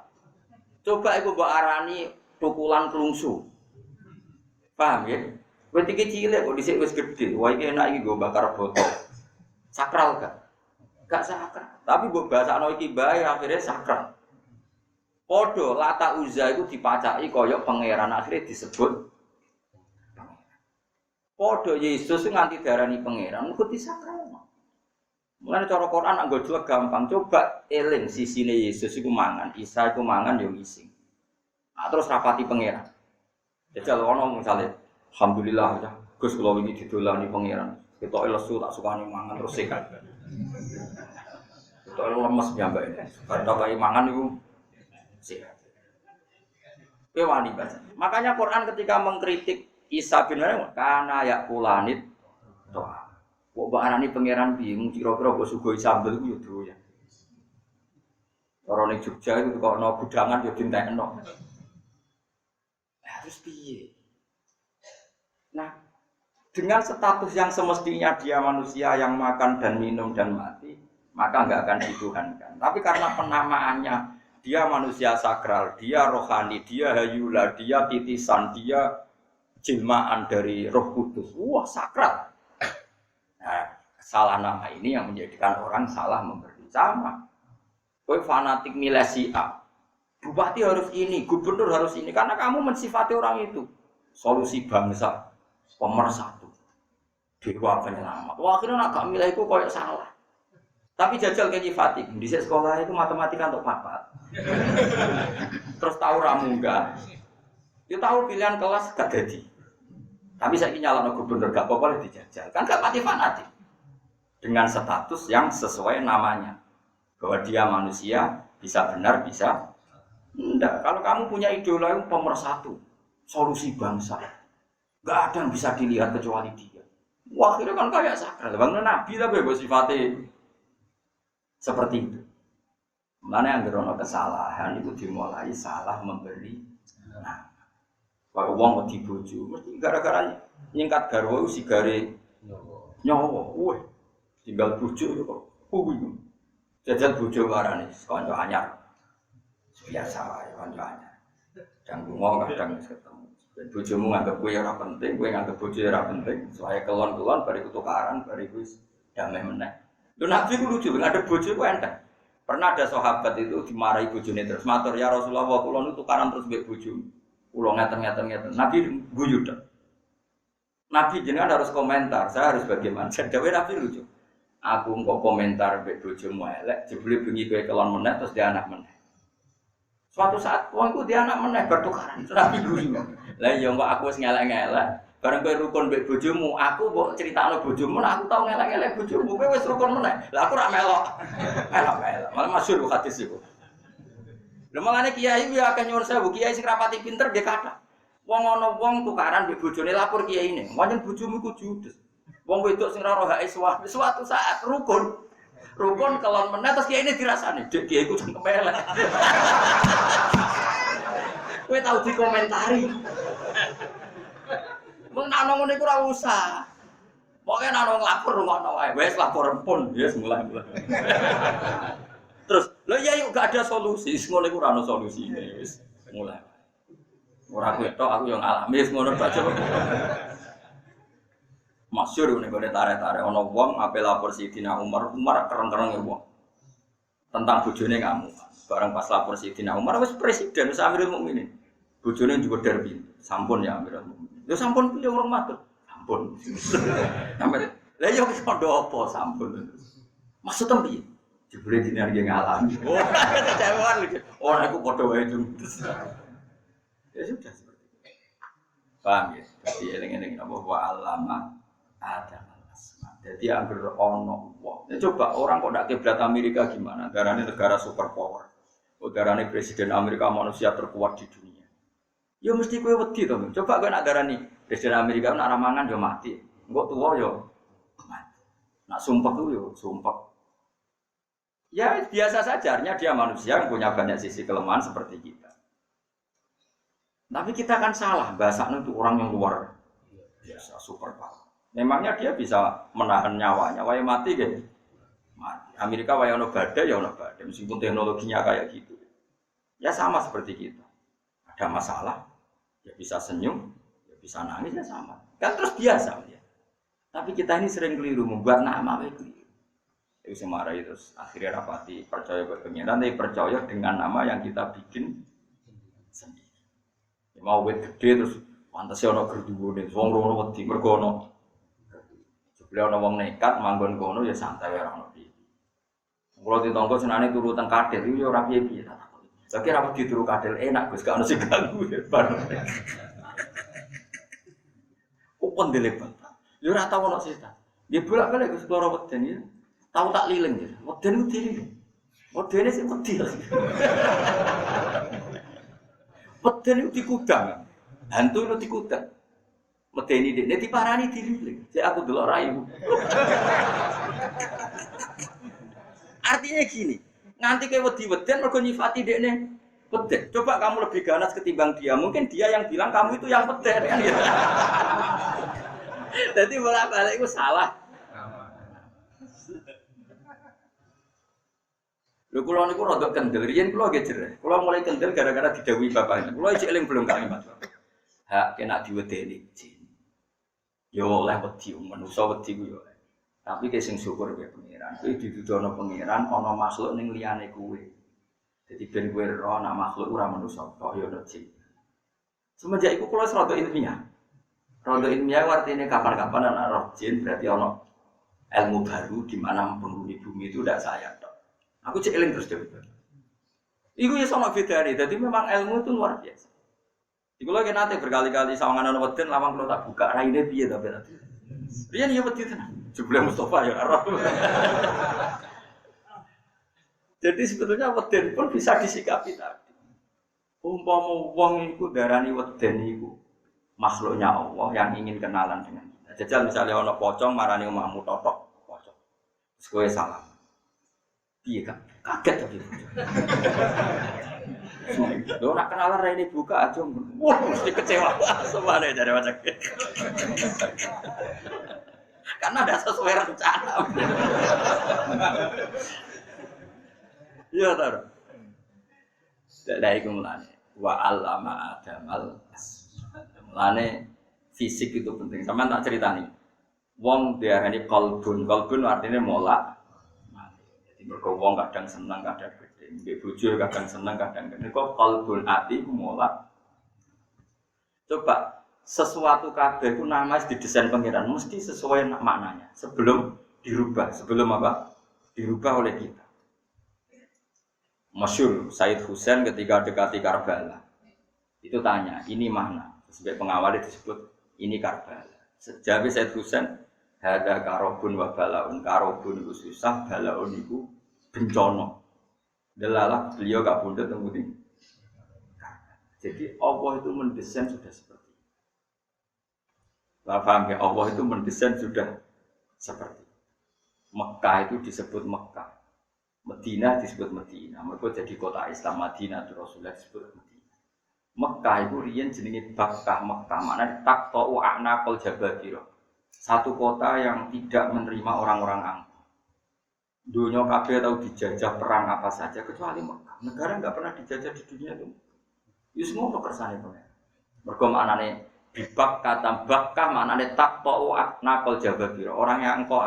Coba iku mbok arani tukulan klungsu. Paham ya? Wit iki cilik kok dhisik wis gedhe. Wah iki enak iki go bakar botol. Sakral gak? Gak sakral. Tapi mbok basakno iki bae akhirnya sakral. Podo Lata Uzza itu dipacaki kaya pangeran akhirnya disebut pangeran. Podo Yesus nganti darani pangeran kok disakralno. Mulane cara Quran nak nggo gampang, coba eling sisine Yesus iku mangan, Isa iku mangan yo ngising. Nah, terus rapati pangeran. Jajal ono misale alhamdulillah ya, Gus kula wingi didolani pangeran. Ketoke lesu tak sukani mangan terus sehat. Ketoke lemes piyambake. Karena kaya mangan iku sehat. Wani baca. Makanya Quran ketika mengkritik Isa bin Maryam kana yaqulanit toh. Kok mbok arani pangeran bingung kira-kira mbok sugoi sambel ku yo doyan. Ora ning Jogja itu kok ana budangan yo dintekno. Terus piye? Nah, dengan status yang semestinya dia manusia yang makan dan minum dan mati, maka enggak akan dituhankan. Tapi karena penamaannya dia manusia sakral, dia rohani, dia hayula, dia titisan, dia jelmaan dari Roh Kudus. Wah, sakral. Nah, salah nama ini yang menjadikan orang salah memberi sama. Kowe fanatik milih si A. Bupati harus ini, gubernur harus ini karena kamu mensifati orang itu. Solusi bangsa, pemersatu, dewa penyelamat. Wah, akhirnya nak milih itu koyo salah. Tapi jajal ke nyifati, di sekolah itu matematika untuk papat. Terus tahu ramu enggak? Dia tahu pilihan kelas gak jadi. Tapi saya nyalano gubernur gak apa-apa dijajal. Kan gak pati fanatik. Dengan status yang sesuai namanya. Bahwa dia manusia, bisa benar, bisa enggak. Kalau kamu punya idola yang pemersatu, solusi bangsa, gak ada yang bisa dilihat kecuali dia. Wah, itu kan kayak sakral. Bang Nabi lah bebas sifatnya seperti itu. Mana yang gerono kesalahan itu dimulai salah memberi. Nah, kalau uang wedi bojo, mesti gara-gara nyingkat garwa sigare nyawa. Wah, tinggal bojo itu kok. Jajal bojo warane kanca anyar. Biasa wae kanca anyar. Jangan lunga kadang ketemu. Ben bojomu nganggep kowe ora penting, kowe nganggep bojo ora penting. Soale kelon-kelon bariku tukaran, bariku wis damai meneh. Lho Nabi ku lucu, ngadep bojo ku enteng. Pernah ada sahabat itu dimarahi bojone terus matur, "Ya Rasulullah, kula nu tukaran terus mbek bojo." Kula ngeten. Nabi guyu tok. Nabi jenengan harus komentar, saya harus bagaimana? Dawe Nabi lucu. Aku engko komentar mbek bojomu elek, jebule bengi kowe kelon meneh terus dia anak meneh. Suatu saat wong ku dia anak meneh bertukaran. Nabi guyu. Lah iya kok aku wis ngelek-ngelek, bareng kowe rukun mbek bojomu, aku mbok critakno bojomu, aku tau ngelek-ngelek bojomu, kowe wis rukun meneh. Lah aku ora melok. Melok. Malah masyhur hadis iku. Lha malane kiai yo akeh nyuwun sewu, kiai sing rapati pinter nggih kathah. Wong ana wong tukaran mbek bojone lapor kiyaine, "Wancen bojomu ku judes." Wong wedok sing ora roh hake suatu saat rukun kelon meneh terus kiyaine dirasani, "Dek kiai ku jeng kepelek." Kowe tau dikomentari. Wong nek ana ngene iku ora usah. Pokoke nek ana lapor ngono wae, wis lapor pun, wis mulai. Terus, lho ya yuk gak ada solusi, ngono iku ora ono solusine, wis mulai. Ora kowe tok aku yo ngalami wis ngono baca. Masyhur nek kene tarik-tarik ana wong ape lapor Sidina Umar keren-keren ya wong. Tentang bojone kamu. Bareng pas lapor Sidina Umar wis presiden wis Amirul Mukminin. Bojone juga derbi. Sampun ya Amirul Mukminin. Ya sampun piye urung matur. Sampun. Sampai lha yo wis padha apa sampun. Maksud piye? Jebule dene arep ngalami. Oh, kecewa lho. Oh, aku padha wae itu. Ya sudah seperti itu. Paham ya? Jadi eling-eling apa wa alama Adam al-asma. Jadi anggere ono wong. Ya coba orang kok ndak kiblat Amerika gimana? Negarane negara superpower. Negarane presiden Amerika manusia terkuat di dunia. Ya mesti kowe wedi to. Coba kowe nak darani presiden Amerika nak ramangan yo mati. Engko tuwa yo mati. Nak sumpah ku yo sumpah. Ya biasa saja, artinya dia manusia yang punya banyak sisi kelemahan seperti kita. Tapi kita kan salah, bahasanya itu orang yang luar biasa, super power. Memangnya dia bisa menahan nyawanya, waya mati gitu. Mati. Amerika waya ono badai, ya ono badai, meskipun teknologinya kayak gitu. Ya sama seperti kita. Ada masalah, ya bisa senyum, ya bisa nangis, ya sama. Kan terus biasa ya. Tapi kita ini sering keliru, membuat nama keliru. Itu semarahi terus akhirnya rapati percaya buat pengiran, tapi percaya dengan nama yang kita bikin sendiri. Ya, mau wet gede terus pantasnya ono gerduwone, wong rono wedi mergo ono. Sebelum ono wong nekat manggon kono ya santai ora ono piye. Kulo ditonggo senane turu teng kadel yo ora piye-piye ta. Lah kira apa dituru kadel enak Gus, gak ono sing ganggu. Upon dilebet. Yo ora tau ono setan. Dia bolak-balik Gus loro weden ya. Tahu tak liling ya, weden itu liling, weden sih wedi, weden itu dikudang, hantu itu dikudang, weden ini dia diparani dililing, saya aku dulu rayu. Artinya gini, nganti kayak weden mergo nyifati dia nih, weden. Coba kamu lebih ganas ketimbang dia, mungkin dia yang bilang kamu itu yang weden kan gitu. Jadi bolak-balik itu salah. Lho kula niku rada kendel, riyen kula nggih jereh. Kula mulai kendel gara-gara didhawuhi bapaknya. Kula iki eling belum kalimat. Hak kena diwedeni jin. Yo oleh wedi manusa wedi ku yo. Tapi ki sing syukur kowe pangeran. Kowe didudono pangeran ana makhluk ning liyane kowe. Dadi ben kowe ro ana makhluk ora manusa, tok yo ana jin. Semenjak iku kula rada ilmiah. Rada ilmiah artine kapan-kapan ana roh jin berarti ana ilmu baru di mana penghuni bumi itu tidak saya. Aku cek eling terus dhewe. Iku ya sama bedane. Dadi memang ilmu itu luar biasa. Iku lho nate berkali-kali sawangan ana weden lawang kula tak buka raine piye to berarti. Riyen ya wedi tenan. Jebule Mustofa ya ora. Jadi sebetulnya weden pun bisa disikapi tadi. Umpama wong iku darani weden iku makhluknya Allah yang ingin kenalan dengan kita. Jajal misalnya ana pocong marani omahmu totok pocong. Terus kowe salam. Piye Kak? Kaget tapi. Lho nak kenalan rene buka aja. Wah, mesti kecewa semane dari macam. Karena ada sesuai rencana. Iya tar. Dari mulane wa allama adamal mulane fisik itu penting. Sampeyan tak ceritani. Wong diarani qalbun. Qalbun artinya molak. Jadi mergo wong kadang seneng kadang gede. Nggih bojo kadang seneng kadang gede. Kok qalbun ati ku molak. Coba sesuatu kabeh itu nama didesain pengiran mesti sesuai maknanya sebelum dirubah. Sebelum apa? Dirubah oleh kita. Masyhur Said Husain ketika dekati Karbala. Itu tanya, ini mana? Sebagai pengawal disebut ini Karbala. Sejauh Said Husain, hadza karobun wa balaun. Karobun itu susah, balaun itu bencana. Delalah beliau gak pundut temudi. Jadi Allah itu mendesain sudah seperti itu. Paham ya? Allah itu mendesain sudah seperti itu. Mekah itu disebut Mekah. Madinah disebut Madinah. Mereka jadi kota Islam. Madinah itu Rasulullah disebut Madinah. Mekah itu riyen jenenge Bakkah. Mekah maknanya taqta'u a'naqal jababira. Satu kota yang tidak menerima orang-orang angkuh. Dunia kabeh tahu dijajah perang apa saja kecuali Mekah. Negara enggak pernah dijajah di dunia itu. Itu semua kersane to. Mergo maknane bibak kata Bakkah maknane taqta'u a'naqal jababira. Orang yang angkuh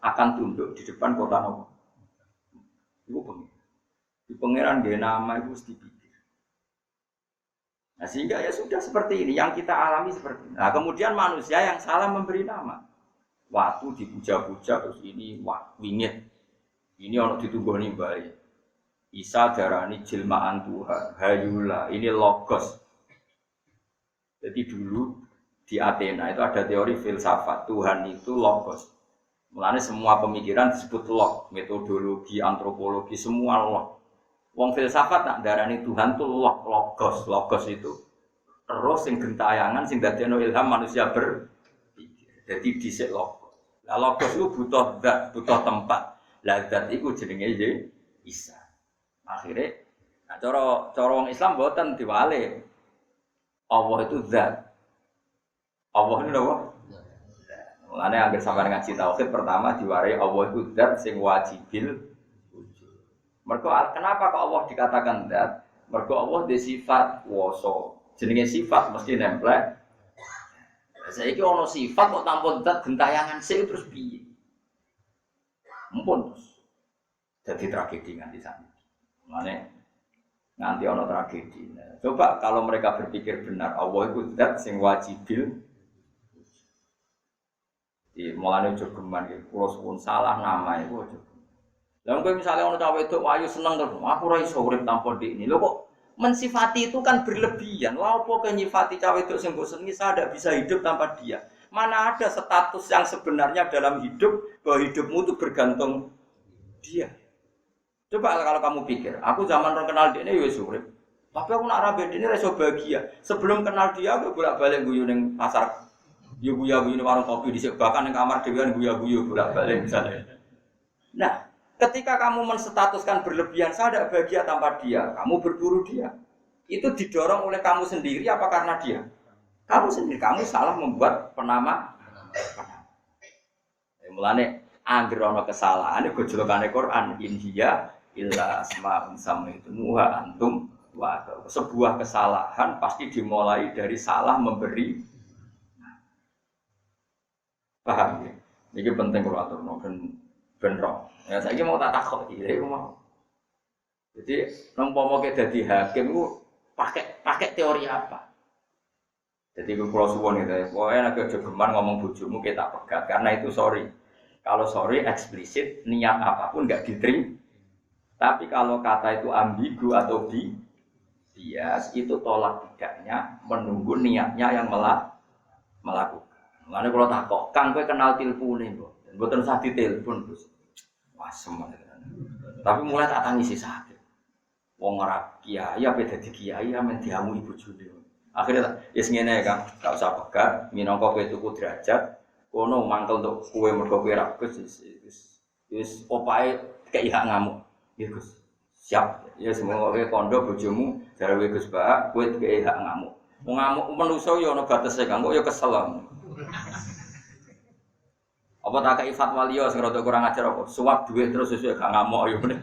akan tunduk di depan kota Nabi. Itu pengiran. Di pengiran dia nama itu mesti pikir. Nah sehingga ya sudah seperti ini yang kita alami seperti ini. Nah kemudian manusia yang salah memberi nama. Waktu dipuja-puja terus ini wingit. Ini ono ditunggoni bae. Isa darani jelmaan Tuhan. Hayula ini logos. Jadi dulu di Athena itu ada teori filsafat Tuhan itu logos. Mulane semua pemikiran disebut log, metodologi, antropologi semua log. Wong filsafat nak darani Tuhan tuh log, logos itu. Terus sing gentayangan sing dadekno ilham manusia berpikir. Jadi dhisik logos. Lah logos itu butuh zat, butuh tempat. Lah zat iku jenenge Isa. Akhire nah cara wong Islam mboten diwale. Allah itu zat. Allah itu apa? Mulane anggere sampeyan ngaji tauhid pertama diwarai Allah itu zat sing wajibil wujud. Mergo kenapa kok Allah dikatakan zat? Mergo Allah dhe sifat wasa. Jenenge sifat mesti nempel. Saiki ana sifat kok tanpa zat gentayangan sik terus piye? Mumpun terus. Jadi tragedi nganti sana. Mulane nganti ana tragedi. Coba kalau mereka berpikir benar Allah itu zat sing wajibil mulane aja geman iki kula suwun salah nama iku aja. Lah kowe misale ana cah wedok ayu seneng terus aku ora iso urip tanpa ndikne. Lho kok mensifati itu kan berlebihan. Lha opo kok nyifati cah wedok sing mbok senengi saya tidak bisa hidup tanpa dia? Mana ada status yang sebenarnya dalam hidup bahwa hidupmu itu bergantung dia. Coba kalau kamu pikir, aku zaman kenal dia ini ya wis urip. Tapi aku nak rabe ini reso bahagia. Sebelum kenal dia aku bolak-balik guyu ning pasar. Yo guyu-guyu ning warung kopi dhisik bahkan ning kamar dhewean guyu-guyu bolak-balik misalnya. Nah, ketika kamu menstatuskan berlebihan saya tidak bahagia tanpa dia, kamu berburu dia. Itu didorong oleh kamu sendiri apa karena dia? Kamu sendiri, kamu salah membuat penama. Mulane anggere ana kesalahan iku gojolokane Quran inhiya illa asma'un samaitumuha antum wa sebuah kesalahan pasti dimulai dari salah memberi. Paham ya? Ini penting kalau aturno ben roh. Ya saiki mau tak takok iki lho mau. Jadi nompoma ke dadi hakim ku pakai teori apa? Jadi kalau suwon gitu, pokoknya nak kejogeman ngomong bojomu kita pegat karena itu sorry. Kalau sorry eksplisit niat apapun nggak diterima. Tapi kalau kata itu ambigu atau bias itu tolak tidaknya menunggu niatnya yang melakukan. Mulane kula takok, Kang kowe kenal tilpune kok. Mboten usah ditelepon, Gus. Wah, semen. Tapi mulai tak tangisi sakit. Wong ora kiai apa dadi kiai amen diamu ibu june. Akhirnya wis ngene Kang, gak usah pegat, minangka kowe tuku derajat, kono mangkel untuk kowe mergo kowe ra Gus wis opae kei hak ngamuk. Ya Gus. Siap. Ya semoga kowe kondo bojomu jare kowe Gus Bak, kowe kei hak ngamuk. Wong ngamuk manusa ya ana batese Kang, kok ya kesel. Apa tak kei fatwa liya sing rada kurang ajar apa? Suwak duit terus sesuk gak ngamuk ya bener.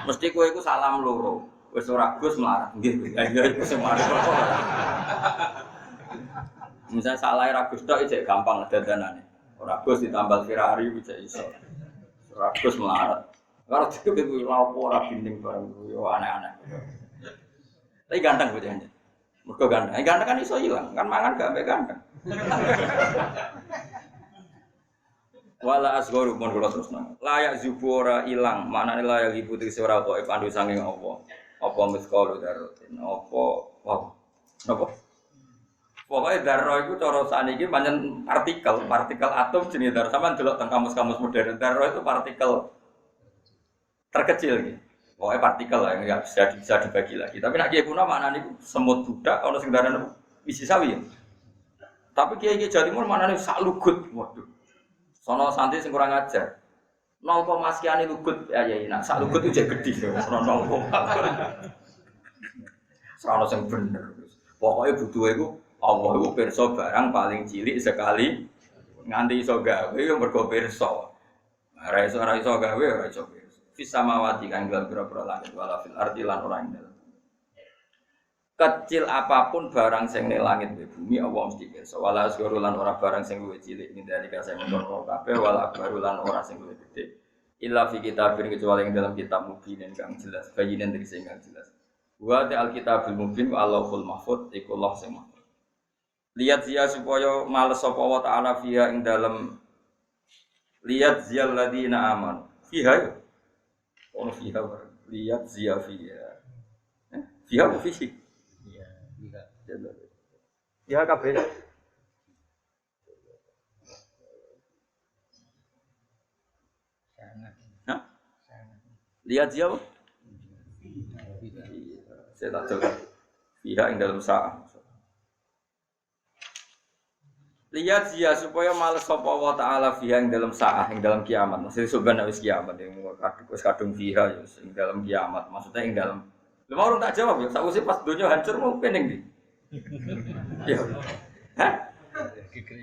Mesti kowe iku salam loro. Wis ora Gus melarat. Nggih, iku sing mari. Misale salah ra Gus tok iki gampang dandanane. Ora Gus ditambal Ferrari bisa iso. Ora Gus melarat. Kalau cukup iku lapo ora binding bareng yo aneh-aneh. Tapi ganteng bocahnya. Mergo ganteng. Ganteng kan iso ilang, kan mangan gak ambek ganteng. Wala asgharu mun kula terusna. Layak zubura ilang, maknane layak ibu tegese ora kok pandu saking apa. Apa miskal darotin, apa wow. Napa? Pokoke darah iku cara saniki pancen partikel atom jenenge darah. Sampeyan delok teng kamus-kamus modern, darah itu partikel terkecil gitu. Pokoknya partikel lah, nggak bisa dibagi lagi. Tapi nak kiai kuno maknane iku semut budak ana sing darane isi sawi ya. Tapi kiai Jawa Timur maknane sak lugut. Waduh. Sono santri sing kurang ajar. 0, sekian lugut ya nak sak lugut itu jek gedhi ono 0. Sono sing bener. Pokoknya butuhe iku Allah iku pirsa barang paling cilik sekali nganti iso gawe yo mergo pirsa. Ora iso gawe ora iso pirsa. Fis samawati kang dalam pira-pira langit wala fil ardi lan ora ing dalem. Kecil apapun barang sing ning langit di bumi Allah mesti pirsa. Wala asgharu lan ora barang sing luwih cilik nindari kasih mengkono kabeh wala akbaru lan ora sing luwih gedhe. Illa fi kitabin kecuali ing dalam kitab mubin kang jelas, bayinan dari sing kang jelas. Wa ta'al kitabul mubin wa Allahul mahfuz iku Allah sing mahfuz. Lihat zia supaya males sapa wa ta'ala fiha ing dalam lihat ziyal ladina aman. Fiha ono fiha lihat zia fiha. Fiha apa fisik? Iya. Ya kabeh. Hah? Lihat zia apa? Saya tak tahu. Fiha ing dalam sa'ah. Lihat dia supaya males sapa Allah taala fiha ing dalam saah ing dalam kiamat. Maksudnya sebenarnya wis kiamat yang wis kadung fiha ya ing dalam kiamat. Maksudnya ing dalam. Lha mau tak jawab ya, sakwise pas donya hancur mau pening ndi? Ya. Hah?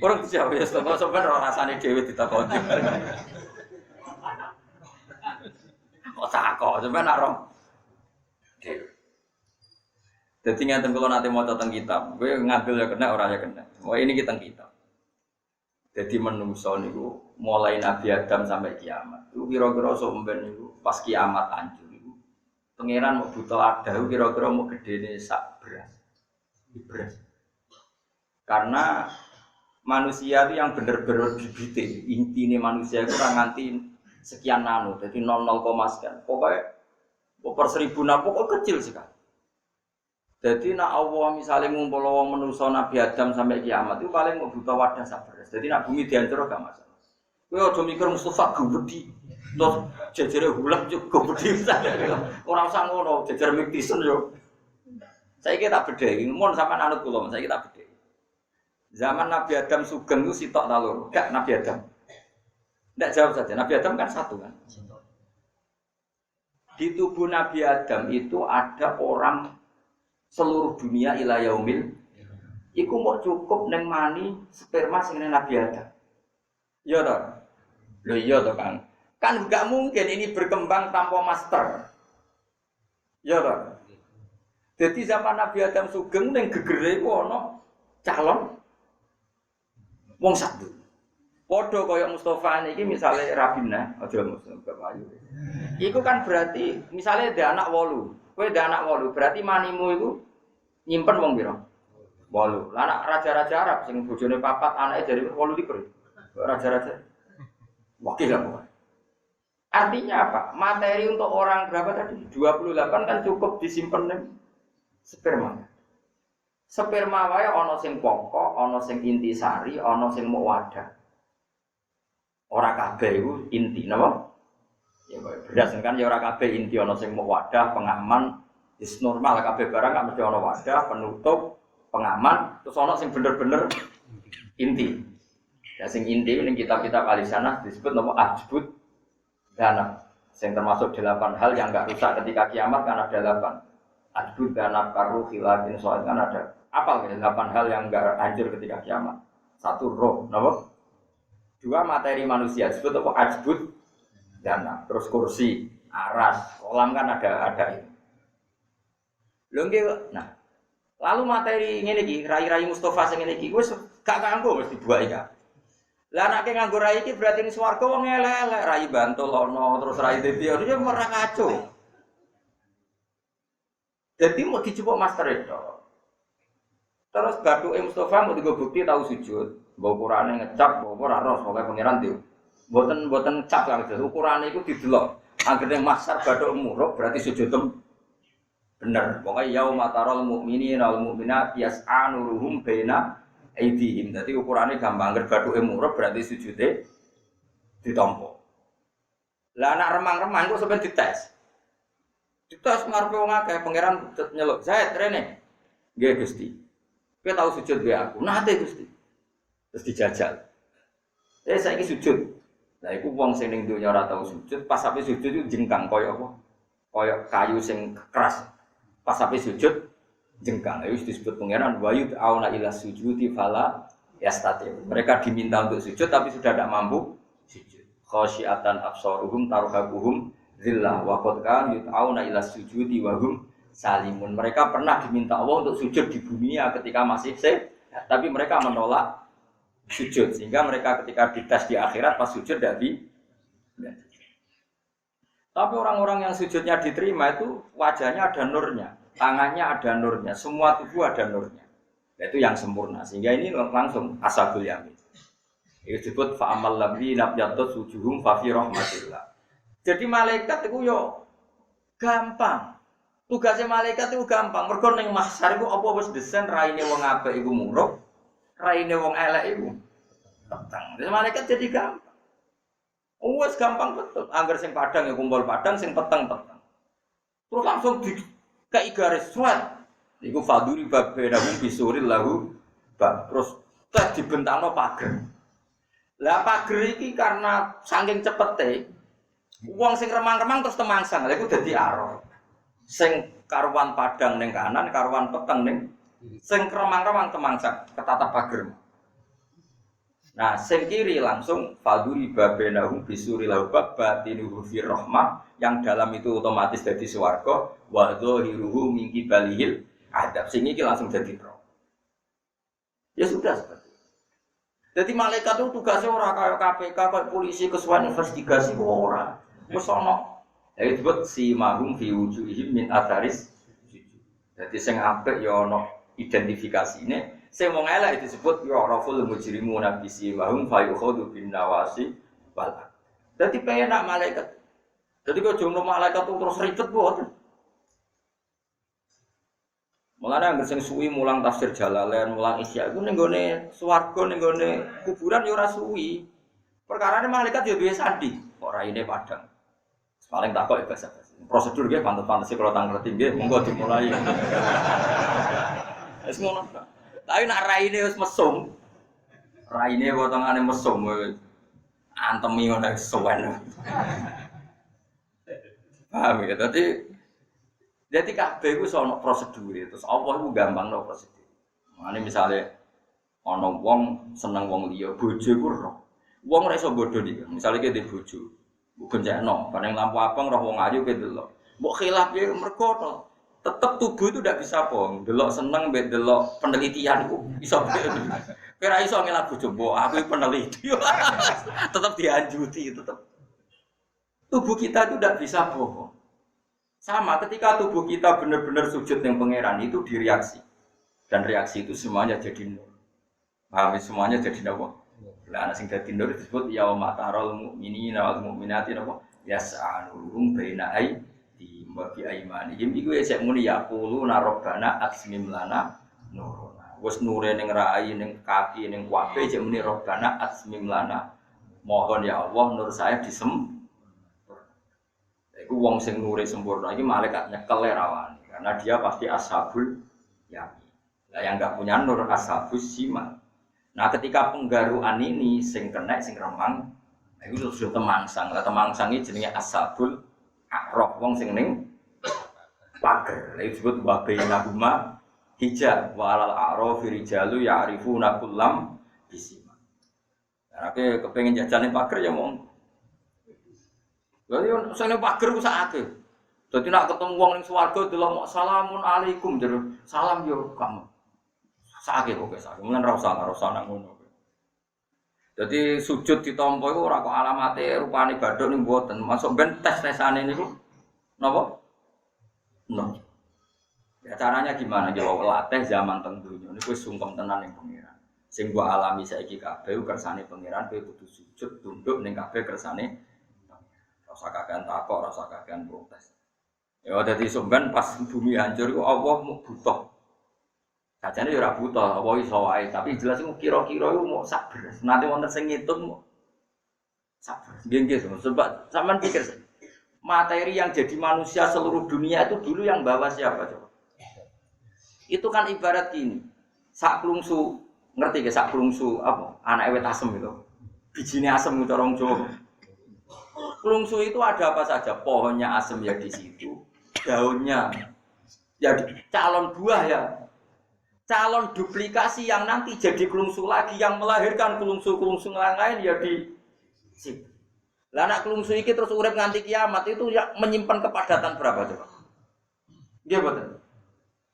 Orang dijawab ya sebenarnya ora rasane dhewe ditakoni. Kok takok sampean nak roh. Dadi ngaten kula nate maca teng kitab, kowe ngambil ya kena ora ya kena. Wah ini kita kitab. Jadi menungso niku mulai Nabi Adam sampai kiamat. Iku kira-kira somben niku pas kiamat hancur niku. Pangeran mau butuh ada kira-kira mau gedene sak beras. Karena manusia itu yang benar-benar bibite. Intine manusia itu ora nganti sekian nano, jadi 0,0 sekian. Pokoknya per 1000 pokok kecil sekali. Jadi nak Allah misalnya ngumpul wong manusa Nabi Adam sampai kiamat itu paling mau buta wadah sabar. Jadi nak bumi dihancur gak masalah. Kowe aja mikir Mustafa gede. Terus jejere hulak juga gede. Ora usah ngono, jejer miktisen yo. Saiki tak bedheki, mun sampean anut kula, saiki tak bedheki. Zaman Nabi Adam sugeng itu sitok ta loro? Gak Nabi Adam. Ndak jawab saja. Nabi Adam kan satu kan. Di tubuh Nabi Adam itu ada orang seluruh dunia ila yaumil iku mau cukup neng mani sperma sing Nabi Adam. Iya toh? Lho iya toh Kang. Kan enggak mungkin ini berkembang tanpa master. Iya toh? Jadi zaman Nabi Adam sugeng neng gegere iku ana calon wong satu. Padha kaya Mustofa niki misale Rabina, aja Mustofa Ayu. Iku kan berarti misale ada anak 8. Kowe ndek anak 8, berarti manimu iku nyimpen wong pira? 8. Lah anak raja-raja Arab sing bojone 4, anake jare 8. Raja-raja. Wakil apa? Artinya apa? Materi untuk orang berapa tadi? 28 kan cukup disimpen Sperma. Sperma wae ana sing pokok, ana sing intisari, ana sing muk wadah. Ora kabeh iku inti napa? Ya beras kan ya ora kabeh inti ana sing muk wadah, pengaman, is normal kabeh barang kan mesti ana wadah, penutup, pengaman, terus ana sing bener-bener inti. Ya sing inti ning kitab-kitab alisana disebut napa ajbud danab. Sing termasuk 8 hal yang enggak rusak ketika kiamat kan ada 8. Ajbud danab karu khilatin soal kan ada. Apa gitu 8 hal yang enggak hancur ketika kiamat. 1 roh, napa? 2 materi manusia disebut apa ajbud danab. Terus kursi, aras, kolam kan ada itu. Lho nggih, nah. Lalu materi ngene iki, rai-rai Mustafa sing ngene iki wis gak kanggo mesti dibuat iki. Lah anake nganggo rai iki berarti ning swarga wong elek-elek, rai Bantul ono, terus rai Dadi ono ya ora kacau. Jadi mau dijupuk master itu. Terus batuke Mustafa mau digo bukti tahu sujud, mbok ukurane ngecap, mbok ora ros, pokoke pangeran ndi. Mboten ngecap kan ukurane iku didelok. Anggere master bathuk muruk berarti sujud bener. Pokoke yauma taral mukminina wal mukminat yas'a nuruhum baina aidihim. Dadi ukurane gampang anggere bathuke murub berarti sujude ditampa. Lah anak remang-remang kok sampe dites. Dites ngarepe wong akeh pangeran nyeluk, "Zaid rene." "Nggih, Gusti." "Kowe tau sujud wae aku?" "Nate, Gusti." Terus dijajal. Saiki sujud. Lah iku wong sing ning donya ora tau sujud, pas sampe sujud itu jengkang kaya apa? Kaya kayu sing keras. Pas sampai sujud jengkang itu disebut pangeran wayud auna ila sujudi fala yastati. Mereka diminta untuk sujud tapi sudah tidak mampu sujud. Khasyiatan absaruhum tarhaquhum zillah wa qad kan yutauna ila sujudi wa hum salimun. Mereka pernah diminta Allah untuk sujud di dunia ketika masih sehat, tapi mereka menolak sujud sehingga mereka ketika dites di akhirat pas sujud dari. Tapi orang-orang yang sujudnya diterima itu wajahnya ada nurnya, tangannya ada nurnya, semua tubuh ada nurnya. Itu yang sempurna. Sehingga ini langsung ashabul yamin. Itu disebut fa'amal ladzina yattut wujuhum fa fi rahmatillah. Jadi malaikat itu yo gampang. Tugasnya malaikat itu gampang. Mergo ning mahsyar iku apa wis desain raine wong apik iku murub, raine wong elek iku peteng. Jadi malaikat jadi gampang. Wes gampang betul. Angger sing padang ya kumpul padang, sing peteng-peteng. Terus langsung dikai garis suat. Iku faduri babena bisuril lahu. Terus dibentangno pager. Lah pager iki karena saking cepete, wong sing remang-remang terus temangsang. Lha iku dadi arah. Sing karuan padang ning kanan, karuan peteng ning sing remang-remang temangsang ketatap pager. Nah, sing kiri langsung faduri babenahum bisuri laubab batinuhu fir rahmah yang dalam itu otomatis jadi swarga wa dhahiruhu min qibalihil adab. Sing iki langsung jadi neraka. Ya sudah seperti itu. Jadi malaikat itu tugasnya ora kaya KPK, kaya polisi kesuwen investigasi kok ora. Wis ana. Ya disebut si mahum fi wujuhihim min atharis. Jadi sing apik ya ana identifikasine. Sing wong elek disebut ya raful mujrimuna bisi mahum fa yukhadu bin nawasi wal. Dadi penak malaikat. Dadi kok jono malaikat terus ribet boten. Mulane anggere sing suwi mulang tafsir Jalalain, mulang Isya iku ning gone swarga ning gone kuburan ya ora suwi. Perkarane malaikat ya duwe sandi, kok raine padang. Paling takok ya basa-basi. Prosedur nggih pantes-pantes kula tang ngerti nggih, monggo dimulai. Wis ngono. Tapi nak raine wis mesum. Raine potongane mesum antemi ngono suwen. Paham ya? Jadi kabeh iku ono prosedur. Terus Allah iku gampangno prosedur. Mane misale ana wong seneng wong liya, bojo iku roh. Wong ora iso bodho iki. Misale ki ndek bojo, mbok gencekno, bareng lampu abang roh wong ayu ki delok. Mbok khilaf ya mergo tetap tubuh itu tidak bisa bohong. Delok seneng, delok penelitian itu bisa. Kira iso ngelak bojo, aku peneliti. Tetap dianjuti, tetap. Tubuh kita itu tidak bisa bohong. Sama ketika tubuh kita benar-benar sujud yang pangeran itu direaksi. Dan reaksi itu semuanya jadi nur. Paham semuanya jadi apa? Lah ana sing dadi nur disebut yauma taral mu'minina wal mu'minati napa? Yas'anuhum baina aydihim. wa bi aimanihim iku sik muni ya qulu rabbana asmim lana nuruna. Wis nure ning rai ning kaki ning kabeh sik muni rabbana asmim lana. Mohon ya Allah nur saya iku wong sing nure sempurna iki malaikat nyekel rawan karena dia pasti ashabul yamin. Lah yang enggak punya nur ashabus simal. Nah ketika penggaruan ini sing kena sing remang itu sudah temangsang. Lah temangsang iki jenenge ashabul a'raf wong sing ning pager. Lha disebut wa bainahuma hijab wa alal a'rafi rijalu ya'rifuna kullam bisima. Nah kepengin jajane pager ya mong. Lha yo sing pager ku sakake. Dadi nek ketemu wong ning swarga delok salamun alaikum jero salam yo kamu. Sakake kok sakake. Mun ora usah nang ngono. Jadi sujud ditampa iku ora kok alamate rupane badhok ning mboten. Masuk ben tes-tesane niku napa? No. Ya caranya gimana? Ya latih zaman teng donya niku wis sungkem tenan ning pangeran. Sing gua alami saiki kabeh kersane pangeran kowe kudu sujud tunduk ning kabeh kersane. Rasa kakean takok, rasa kakean protes. Ya dadi sampean pas bumi hancur iku Allah mau butuh. Kacane ya ora buta, apa iso wae, tapi jelas iku kira-kira iku mau sabar. Nanti wonten sing ngitung mau sabar. Nggih, sebab sampean pikir materi yang jadi manusia seluruh dunia itu dulu yang bawa siapa coba? Itu kan ibarat gini. Sak klungsu, ngerti ge sak klungsu apa? Anake wit asem itu. Bijine asem cara wong Jawa. Klungsu itu ada apa saja? Pohonnya asem ya di situ, daunnya ya calon buah ya. Calon duplikasi yang nanti jadi kelungsu lagi yang melahirkan kelungsu-kelungsu lain ya di situ. Lah anak kelungsu iki terus urip nganti kiamat itu ya menyimpan kepadatan berapa coba? Nggih mboten.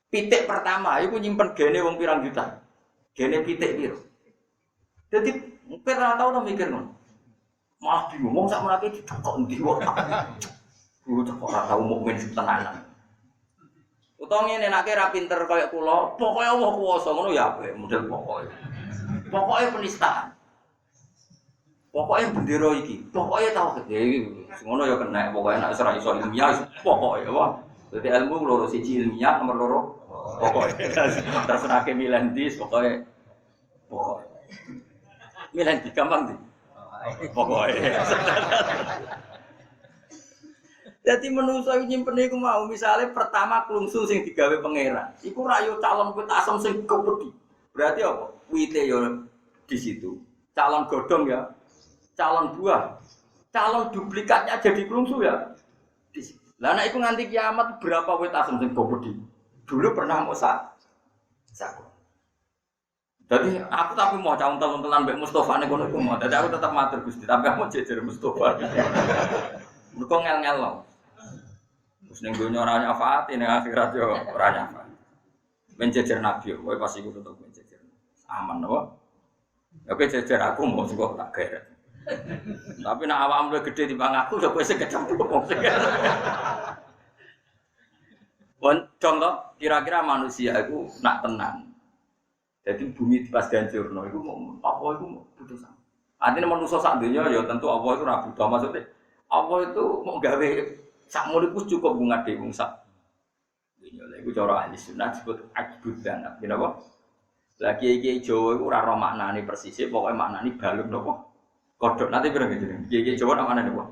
Pitik pertama iku nyimpen gene wong pirang juta. Gene pitik piro? Dadi mungkin ora tau to mikir ngono. Malah bingung wong sak menake ditakok endi wae. Guru tak ora tau mukmin tenanan. Utawa ngene nek ra pinter kaya kula, pokoke Allah kuwasa ngono ya apik model pokoke. Pokoke penistaan. Pokoke bendera iki, pokoke tauhid iki. Ngono ya kena, pokoke nek ora iso ilmiah pokoke apa. Dadi ilmu loro siji ilmiah nomor loro pokoke. Terus nek milih ndi pokoke pokoke. Milih ndi gampang ndi? Pokoke. Jadi menungso nyimpen iku mau misale pertama klungsu sing digawe pangeran. Iku rayo calon wit asem sing kepedi. Berarti apa? Wite yo di situ. Calon godhong ya. Calon buah. Calon duplikatnya jadi klungsu ya. Di situ. Lah nek iku nganti kiamat berapa wit asem sing kepedi? Dulu pernah mosak. Sako. Jadi aku tapi mau cauntel-untelan mbek Mustofa nek ngono iku mau. Dadi aku tetap matur Gusti, tapi aku jejer Mustofa. Mergo ngel-ngel lho. Terus ning donya ora nyafaati ning akhirat yo ora nyafaati. Men jejer nabi kowe pas iku tetep men jejer. Aman apa? Ya kowe jejer aku mau sing kok tak geret. Tapi nek awakmu luwih gedhe timbang aku yo kowe sing kecemplung. Pun contoh kira-kira manusia iku nak tenan. Jadi bumi pas dihancurno iku apa iku putusan. Artinya manusia sak donya ya tentu Allah itu ora buta maksudnya. Allah itu mau gawe sak muliku cukup bunga wong sak. Dunya lha iku cara ahli sunnah disebut abudan. Napa? Lagi iki Jawa iku ora ro maknane persis, pokoke maknane balung napa? Kodhok nanti pirang jenenge. Iki Jawa maknane napa?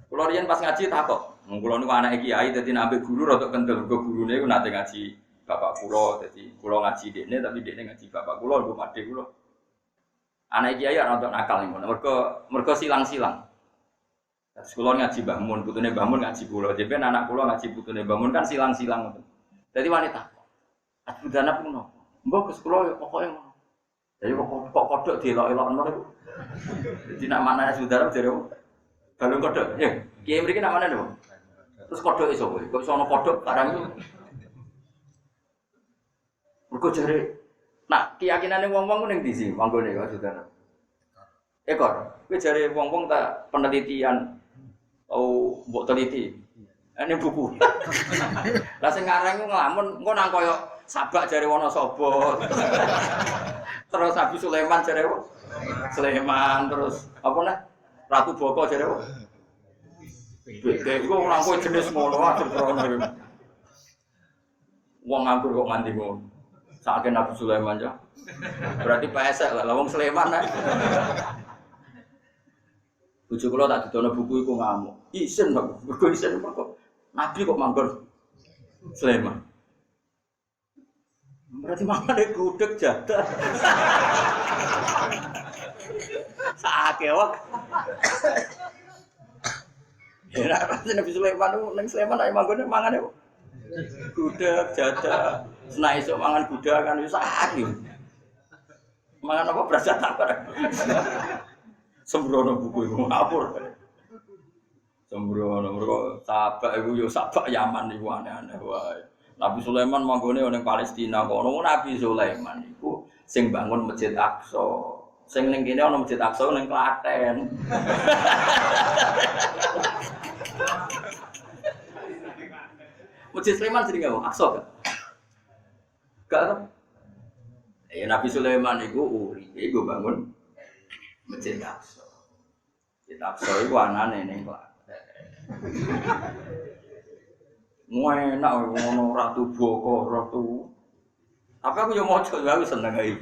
Kula riyen pas ngaji takok. Kula niku anake kiai dadi nambah guru rada kendel. Gurune iku nate ngaji bapak kula, dadi kula ngaji dekne tapi dekne ngaji bapak kula, mbok padhe kula. Anake kiai ora untuk nakal ngono. Mergo silang-silang. Sekolah ngaji Mbah Mun, putune Mbah Mun ngaji kula. Dhewe anak kula ngaji putune Mbah Mun kan silang-silang ngoten. Dadi wanita. Adudana pun nopo? Mbok ke sekolah ya pokoke ngono. Dadi kok kodhok dielok-elokno iku. Dadi nak manane saudara jare balung kodhok. Ya, kiai mriki nak manane, Bang? Terus kodhoke sapa? Kok iso ana kodhok barang iki? Mergo jare nak keyakinane wong-wong ku ning ndi sih manggone kok saudara. Ekor, kowe jare wong-wong tak penelitian mbok teliti. Ini buku. Lah sing ngarang ku nglamun engko nang kaya Sabak jare Wonosobo. Terus Nabi Sulaiman jare Sulaiman terus apa nah? Ratu Boko jare. Beda iku ora kowe jenis ngono aja krono. Wong nganggur kok nganti ngono. Sakake Nabi Sulaiman ya. Berarti pesek lah wong Sleman nek. Bojo kula tak didono buku iku ngamuk. Isin kok, mergo isin kok. Nabi kok manggon Sleman. Berarti mangane gudeg jadah. Sakake wak. Ya Nabi Sulaiman ning Sleman ae manggone mangane gudeg jadah. Senai esuk mangan gudeg kan wis sakake. Mangan apa beras jadah. Sembrono buku iku ngapur. Sembrono mergo sabak iku yo sabak Yaman iku aneh-aneh wae. Nabi Sulaiman manggone ning Palestina kono. Nabi Sulaiman iku sing bangun Masjid Aqsa. Sing ning kene ana Masjid Aqsa ning Klaten. Masjid Sulaiman jenenge apa? Aqsa gak? Gak kan? Ya Nabi Sulaiman iku iku bangun Masjid Aqsa. Masjid Aqsa iku anane ning Klaten. Enak ngono ratu Boko, ratu. Tapi aku yo maca aku seneng ae.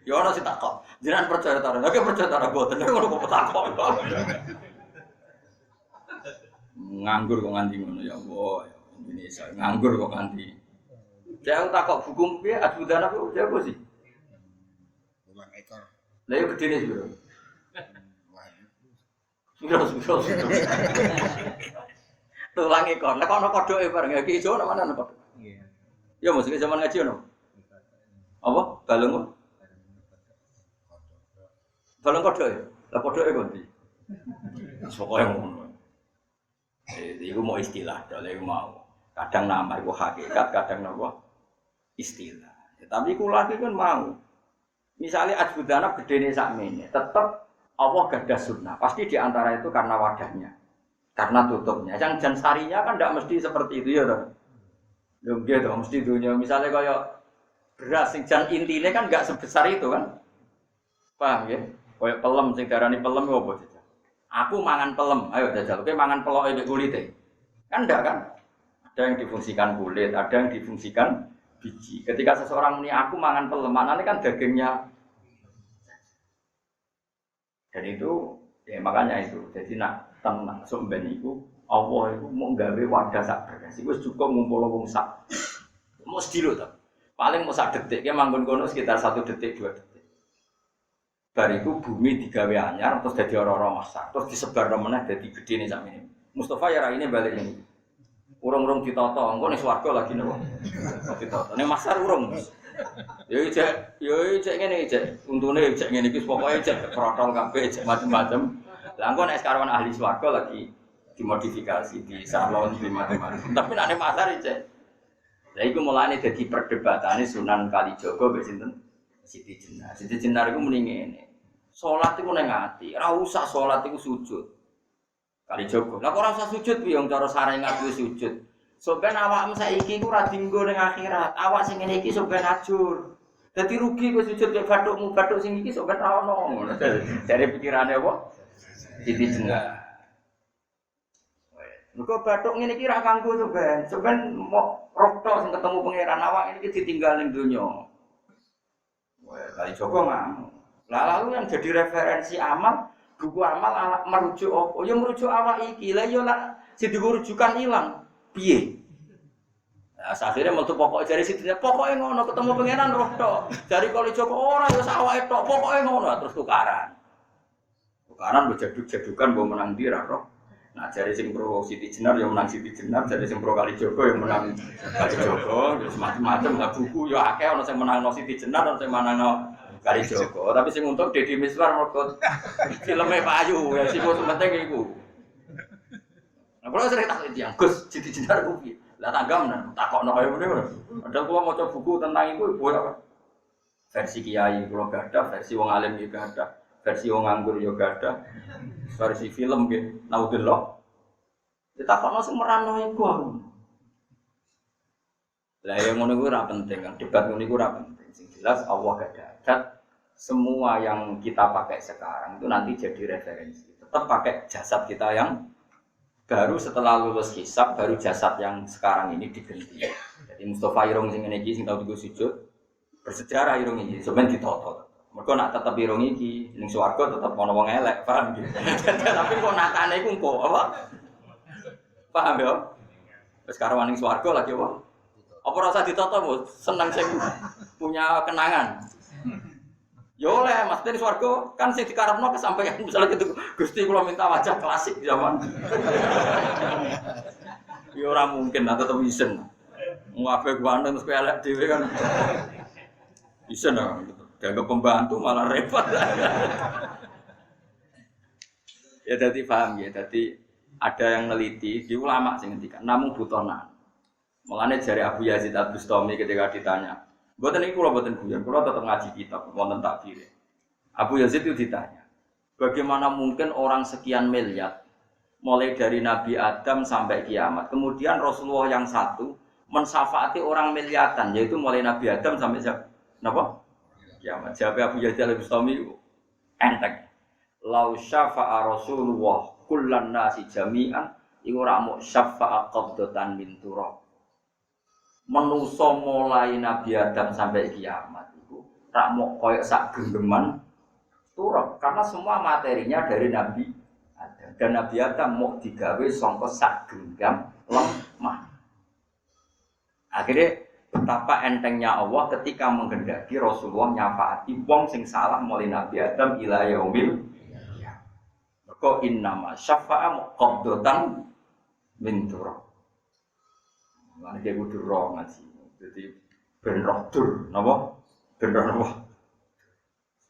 Yo ana sing takok. Jenengan percaya ta ora? Oke percaya ta ora boten ngono kok takok. Nganggur kok nganti ngono ya Allah. Indonesia nganggur kok nganti. Saya takok buku piye ajudan apa udah apa sih? Ulang ekor. Lah yo gedene sih, Bro. Sudah. Tulang ekor. Lah kok ana kodoke bareng iki ijo ana mana ana kodok? Iya. Ya mesti zaman ngaji ono. Apa? Balung. Balung kodok ya. Lah kodoke kondi. Pokoke ngono. Iku mau istilah, dole mau. Kadang nama iku hakikat, kadang napa istilah. Tapi kula iki kan mau. Misalnya ajbudana gedene sakmene, tetep Allah gadah sunnah. Pasti diantara itu karena wadahnya, karena tutupnya. Yang jansarinya kan tidak mesti seperti itu ya, toh. Lho nggih toh, mesti dunia. Misalnya kaya beras sing jan intine kan enggak sebesar itu kan. Paham ya? Kaya pelem sing darani pelem apa jajal? Aku mangan pelem. Ayo jajal, kowe mangan peloke mek kulite. Kan enggak kan? Ada yang difungsikan kulit, ada yang difungsikan biji. Ketika seseorang muni aku mangan pelem, manane kan dagingnya. Dan itu, ya makanya itu. Jadi nak tenang, sumben itu, Allah itu mau gawe wadah sak berkas. Itu cukup ngumpul wong sak. Mau sedih loh, paling mau sak detik, ya manggon kono sekitar 1 detik, 2 detik. Bariku bumi digawe anyar, terus jadi orang-orang masak, terus disebar meneh jadi gede nih sak ini. Mustafa ya ini balik ini. Urung-urung ditata, engko ning swarga lagi nopo. Ditata. Ning masar urung. Yo cek ngene cek. Untune cek ngene iki pokoke cek protol kabeh cek macam-macam. Lah engko nek sekarwan ahli swarga lagi dimodifikasi di salon di macam-macam. Tapi nek ning masar cek. Lah iku mulane dadi perdebatane Sunan Kalijaga mbek sinten? Siti Jenar. Siti Jenar iku muni ngene. Salat iku ning ati, ora usah salat iku sujud. Kalijaga. Lah kok ora usah sujud piye wong cara sareng ngaku sujud. Soben awakmu saiki ku ora dienggo ning akhirat. Awak sing ngene iki soben ajur. Dadi rugi kowe sujud nek bathukmu, bathuk sing iki soben ra ono ngono. Jare pikirane apa? Siti Jenar. Mergo bathuk ngene iki ra kanggo soben. Soben mok rokto sing ketemu pangeran awak iki ditinggal ning donya. Wah, Kalijaga ngamuk. Lah lalu yang jadi referensi amal buku amal merujuk apa? Ya merujuk awak iki. Lah ya lah sing dirujukan ilang. Piye? Nah, akhirnya metu pokok jari sidine, pokoke ngono ketemu pangeran roh tok. Jari Kalijaga ora ya awake tok, pokoke ngono terus tukaran. Tukaran bejaduk-jadukan mbok menang ndi ra roh. Nah, jari sing pro Siti Jenar ya menang Siti Jenar, jari sing pro Kalijaga ya menang Kalijaga. Ya semacam-macam lah buku ya akeh ana sing menangno Siti Jenar, ana sing menangno Kalijaga, tapi sing untung Deddy Miswar mergo filme payu ya sing penting iku. Nah, kalau sering tak iki Gus Siti Jenar ku piye? Lah tanggam nang takokno kaya ngene. Padahal kula maca buku tentang iku apa? Versi kiai kula gadah, versi wong alim iki gadah, versi wong nganggur ya gadah. Versi film nggih, naudzubillah. Ditakokno sing merano iku. Lah yang ngono iku ora penting, kan debat ngono iku ora penting. Sing jelas Allah gadah. Semua yang kita pakai sekarang itu nanti jadi referensi. Tetap pakai jasad kita yang Baru setelah lulus hisab, baru jasad yang sekarang ini diganti. Jadi Mustafa Irung sing ngene iki sing tau digo sujud bersejarah Irung iki sampeyan ditoto. Mergo nak tetep Irung iki ning swarga tetep ana wong elek, paham gitu. Tapi kok nakane iku kok apa? Paham ya? Wis karo ning swarga lagi apa? Apa rasa ditoto, Bu? Seneng sing punya kenangan. Ya oleh Mas di swarga kan sing dikarepno kesampaian misalnya gitu Gusti kula minta wajah klasik zaman. Ya ora mungkin lah tetep isen. Ngapain gua terus kowe elek dhewe kan. Isen lah gitu. Dianggap pembantu malah repot. Ya dadi paham ya, dadi ada yang neliti di ulama sing ngendikan namung butuh nan. Mulane jare Abu Yazid Al-Bustami ketika ditanya mboten iki kula mboten guyon, kula tetep ngaji kitab wonten takdir. Abu Yazid itu ditanya, bagaimana mungkin orang sekian miliar mulai dari Nabi Adam sampai kiamat, kemudian Rasulullah yang satu mensyafaati orang miliaran, yaitu mulai Nabi Adam sampai siapa? Napa? Kiamat. Jawab Abu Yazid Al-Bustami enteng. Lau syafa'a Rasulullah kullan nasi jami'an iku ra mu syafa'a qabdatan min turab. Menuso mulai Nabi Adam sampai kiamat itu rak mau koyok sak genggeman turap karena semua materinya dari Nabi Adam dan Nabi Adam mau digawe sangka sak genggam lemah. Akhirnya betapa entengnya Allah ketika menghendaki Rasulullah nyafaati wong sing salah mulai Nabi Adam ila yaumil qiyamah. Kok innama syafa'a qabdatan min turab. Mana dia kudu roh ngaji, jadi ben roh dur, napa? Ben roh napa?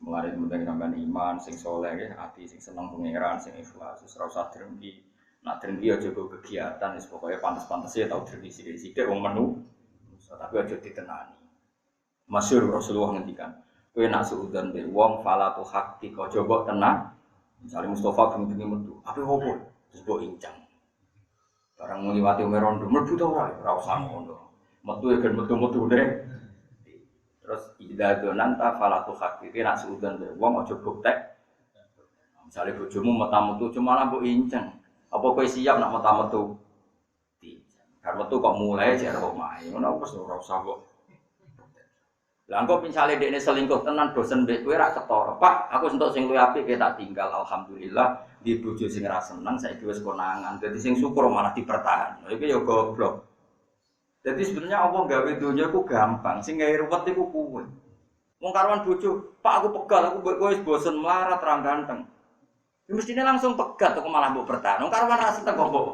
Mulai penting sampean iman, sing soleh, hati sing seneng pangeran, sing ikhlas, ora usah drengki. Nak drengki aja go kegiatan, wis pokoke pantes-pantese tau drengki sithik-sithik wong menu, tapi aja ditenani. Masyhur Rasulullah ngendikan, kowe nak suudzon be wong fala tu hakki kok coba tenang. Misalnya Mustafa bengi-bengi metu, ape opo? Terus mbok incang. Barang ngliwati merondo mlebu ta ora usah ngono. Metu ya ben metu-metu deh. Terus idza donanta falatu hakiki nak suudan wong aja buktek. Misale bojomu metamu cuma lah mbok inceng. Apa kowe siap nak metamu? Karo metu kok mulai jare kok mae. Ngono wis ora usah kok. Lah engko misale dekne selingkuh tenan bosen mbek kowe ra ketara. Pak, aku entuk sing luwih apik kowe tak tinggal alhamdulillah. Di bojo sing ra seneng saiki wis konangan. Dadi sing syukur malah dipertahankan. Iki ya goblok. Jadi sebenarnya Allah gawe dunia iku gampang, sing gawe ruwet iku kowe. Wong karuan bojo, Pak aku pegal, aku kowe wis bosen melarat ra ganteng. Ya mestine langsung pegat kok malah mbok pertahan. Wong karuan ra seneng kok mbok.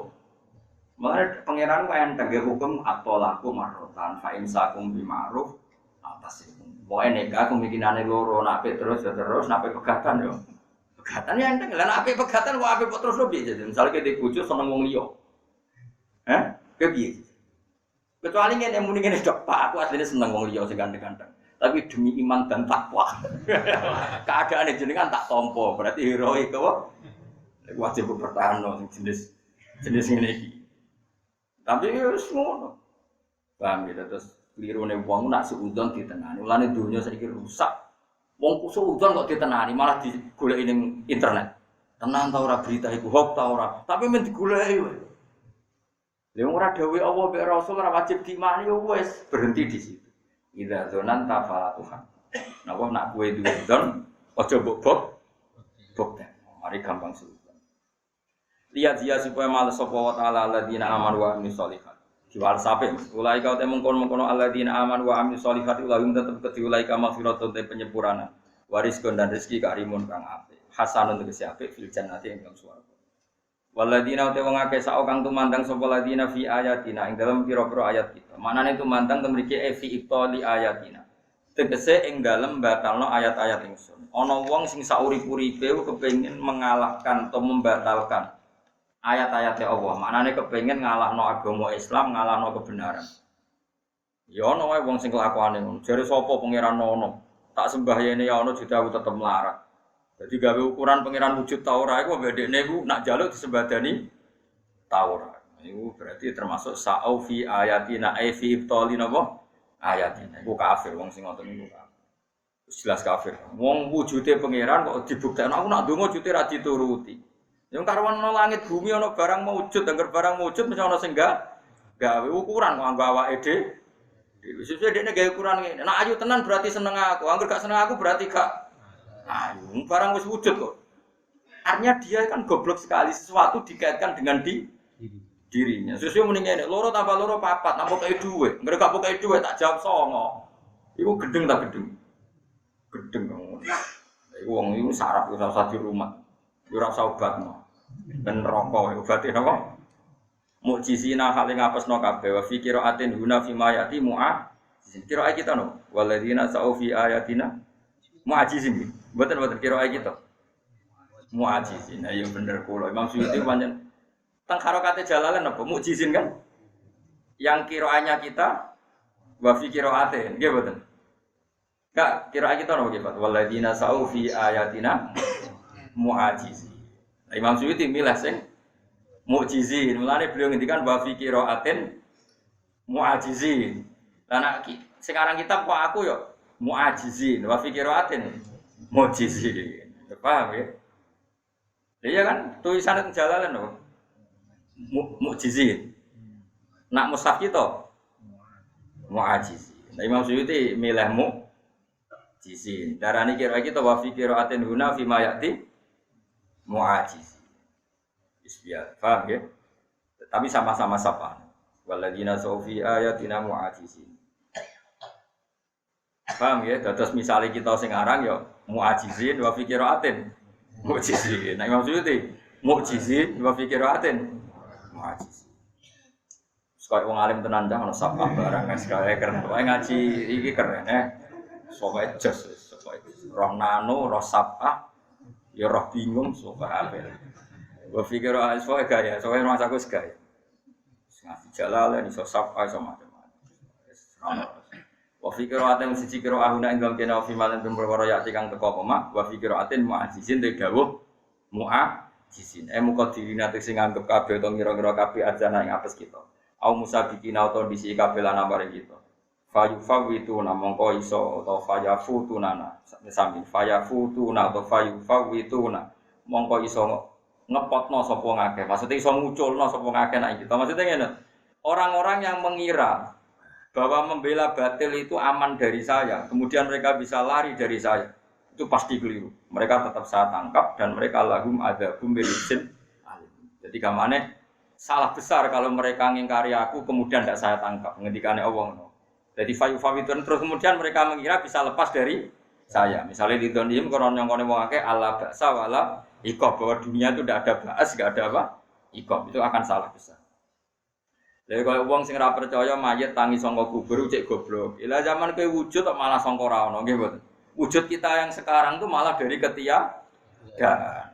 Malah pangeran kok enteng ge hukum atolaku marotan fa imsakum bi ma'ruf atas itu. Pokoke nikah kemungkinane loro nape terus nape pegatan yo. Pegatan ya enteng, lah nape pegatan kok ape terus lho piye. Misale ke bojo seneng wong liya. Kepiye? Kecuali ngene muni ngene tok, Pak, aku asline seneng wong liya sing ganteng-ganteng. Tapi demi iman dan takwa. Keadaane jenengan tak tampa, berarti heroik apa? Wajib bertahanno sing jenis ngene iki. Tapi wis ngono. Paham ya terus klirune wong nak suudzon ditenani. Mulane dunya saiki rusak. Wong suudzon kok ditenani malah digoleki ning internet. Tenan ta ora berita iku hoax ta ora? Tapi men digoleki wae. Lha ora dawuh Allah mek Rasul ora wajib diimani yo wis berhenti di situ. Idza dzonan tafalatuhan. Napa nak kowe duwe dzon aja mbok mari gampang suudzon. Lihat dia supaya malas sapa wa ta'ala alladzina amanu wa amilus sholihat. Diwal sape ulai kau te mengkono-mengkono alladzina amanu wa amilus sholihat ulai tetep ketiulai ka maghfiratun te penyempurnaan. Warizkun dan rezeki karimun kang apik. Hasanun tegese apik fil jannati ing dalam swarga. Waladina te wong akeh sak kang tumandang sapa ladina fi ayatina ing dalam pira-pira ayat kita. Manane tumandang temriki fi iqtali ayatina. Tegese ing dalem batalno ayat-ayat ingsun. Ana wong sing saurip-uripe kepengin mengalahkan atau membatalkan ayat-ayatnya Allah. Manane kepengin ngalahno agama Islam, ngalahno kebenaran. Ya ana wae wong sing kelakuane ngono. Jare sapa pangeran ono? Tak sembahyane ya ono juta tetep melarat. Jadi gawe ukuran pangeran wujud ta ora iku bedekne iku nak njaluk disembadani ta ora. Iku berarti termasuk sa'au fi ayatina fi ibtali napa ayatina. Iku kafir wong sing ngoten niku kafir. Jelas kafir. Wong wujude pangeran kok dibuktekno aku nak ndonga wujude ra dituruti. Yang karuan ana langit bumi ana barang maujud, angger barang maujud mesti ana sing gawe ukuran kok anggo awake dhewe. Sesuai dekne gawe ukuran ngene. Nek ayu tenan berarti seneng aku, angger gak seneng aku berarti gak ayu. Barang wis wujud kok. Artinya dia kan goblok sekali sesuatu dikaitkan dengan dirinya. Sesuai muni ngene, loro tambah loro papat, nampa kei dhuwit. Angger gak pokoke dhuwit tak jawab 9. Iku gedeng ta gedeng. Gedeng ngono. Iku wong iku sarap ora usah di rumah. Ora usah obatno. Ben rokok obate napa? Mukjizina hale ngapesno kabeh wa fi qiraatin huna fi mayati mu'a. Qiraat kita no. Waladina sa'u fi ayatina mu'ajizin. Mboten qiraat kita. Mu'ajizin. Ayo bener kula. Imam Suyuti pancen teng harokate Jalalain apa mukjizin kan? Yang qiraatnya kita wa fi qiraatin. Nggih mboten. Kak, qiraat kita no nggih, Pak. Waladina sa'u fi ayatina mu'ajizin. Imam Suyuti milih sing mukjizin, mulane beliau ngendikan wa fi qiraatin muajizin. Lah sekarang kita kok aku yo muajizin, wa fi qiraatin mukjizin. Paham ya? Iya kan tulisan teng Jalalain lho. Mukjizin. Nak mushaf kita muajizin. Nah, Imam Suyuti milih mukjizin. Darani kira kita wa fi qiraatin huna fi ma ya'ti muajizin. Isbiat, paham ya? Tapi sama-sama sapa. Waladina sofi ayatina mu'ajizin. Paham ya? Terus misalnya kita sing aran ya mu'ajizin wa fi qiraatin mu'ajizin. Nah, Imam Suyuti mu'ajizin wa fi qiraatin mu'ajizin. Sekali wong alim tenan jan ono sapa barang sekali keren. Pokoke ngaji iki keren Sokoke jos, sokoke roh nano, roh sapa, ya roh bingung sokoke apel. Wa fikir asfa gaya, soalnya rumah aku segaya. Ngaji Jalalain iso sapa iso macam-macam. Wa fikir aten siji kira ahuna ing dalem kena fi malen perkara ya kang teko poma, wa fikir aten mu'ajizin te dawuh mu'ajizin. Muka dirina sing nganggep kabeh to ngira-ngira kabeh ajana ing apes kita. Au musabikina auto disi kabeh lan ambare kita. Fayufawitu namangka iso utawa fayafutuna. Sami fayafutuna atau fayufawituna. Mongko iso ngepotno sapa ngakeh. Maksudnya iso nguculno sapa ngakeh nek kita. Maksudnya ngene. Orang-orang yang mengira bahwa membela batil itu aman dari saya, kemudian mereka bisa lari dari saya. Itu pasti keliru. Mereka tetap saya tangkap dan mereka lahum adzabum birizin alim. Jadi gamane salah besar kalau mereka ngingkari aku kemudian tidak saya tangkap. Ngendikane Allah. Jadi fayufawitun terus kemudian mereka mengira bisa lepas dari saya. Misalnya di dunia koron yang kono wong akeh ala baksa wala iqab, bahwa dunia itu tidak ada baas, tidak ada apa? Iqab. Itu akan salah besar. Jadi kalau wong sing ora percaya mayit tangi saka kubur cek goblok. Ila zaman kowe wujud kok malah sangka ora ono, nggih mboten. Wujud kita yang sekarang itu malah dari ketiadaan.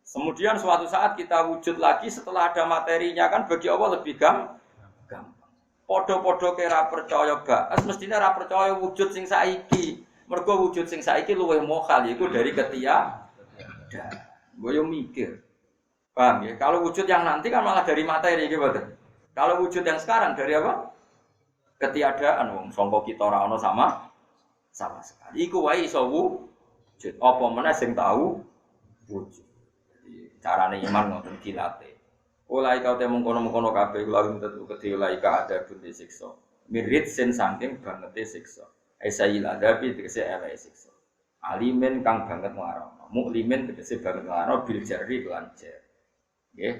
Kemudian suatu saat kita wujud lagi setelah ada materinya kan bagi Allah lebih gampang. Podo-podo kira percaya baas mestine ora percaya wujud sing saiki. Mergo wujud sing saiki luwih mokal iku dari ketiadaan. Gue yang mikir, paham ya? Kalau wujud yang nanti kan malah dari materi, gitu. Kalau wujud yang sekarang dari apa? Ketiadaan, wong sangka kita ora ono sama sekali. Iku wae iso wujud. Apa meneh sing tahu wujud. Jadi carane iman ngoten dilatih. Ulai kau temung kono-kono kabeh kula tentu kedhe ulai ka ada pun disiksa. Mirit sen saking bangete siksa. Aisayil adabi tegese eleke siksa. Alimen kang banget nglarang. Muklimin tegese banget nglarang bil jari lan jar. Nggih.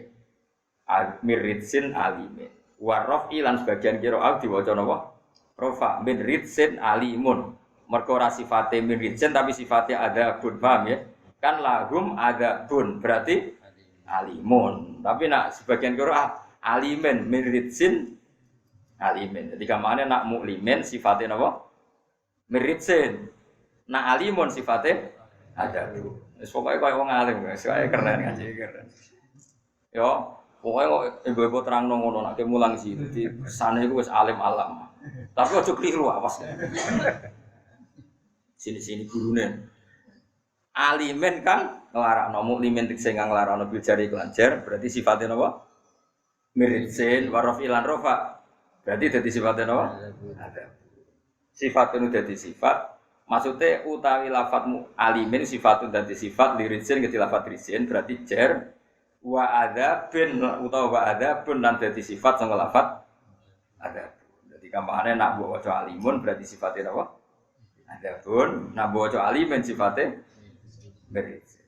Miritsin alimin. Wa ilan sebagian qiraat diwaca napa? Rafa min ritsin alimun. Mergo ora sifate min ritsin tapi sifate adabun, paham ya? Kan lahum adabun berarti alimun. Tapi nak sebagian qiraat alimin min ritsin alimin. Jadi kamane nak muklimin sifate napa? Min ritsin. Nak alimun sifate adabun. Wis pokoke koyo wong alim, wis keren ngaji keren. Yo pokoknya kok ibu-ibu terang ngono nak mulang sih, jadi kesana itu wis alim alam. Tapi aja keliru awas. Sini gurune. Alimen kan nglarakno muklimin tegese nglarakno bil jari kelanjar, berarti sifatnya napa? Miritsin warafilan rafa. Berarti dadi sifatnya napa? Ada. Sifat itu dadi sifat. Maksudnya utawi lafat alimin sifat itu dadi sifat liritsin ke lafat ritsin berarti jar Wa adzabin utawa wa adzabun lan dadi sifat sing lafat adzab. Dadi kampane nak mbok waca alimun berarti sifatnya apa? Adzabun, nak mbok waca alimin sifatnya beris.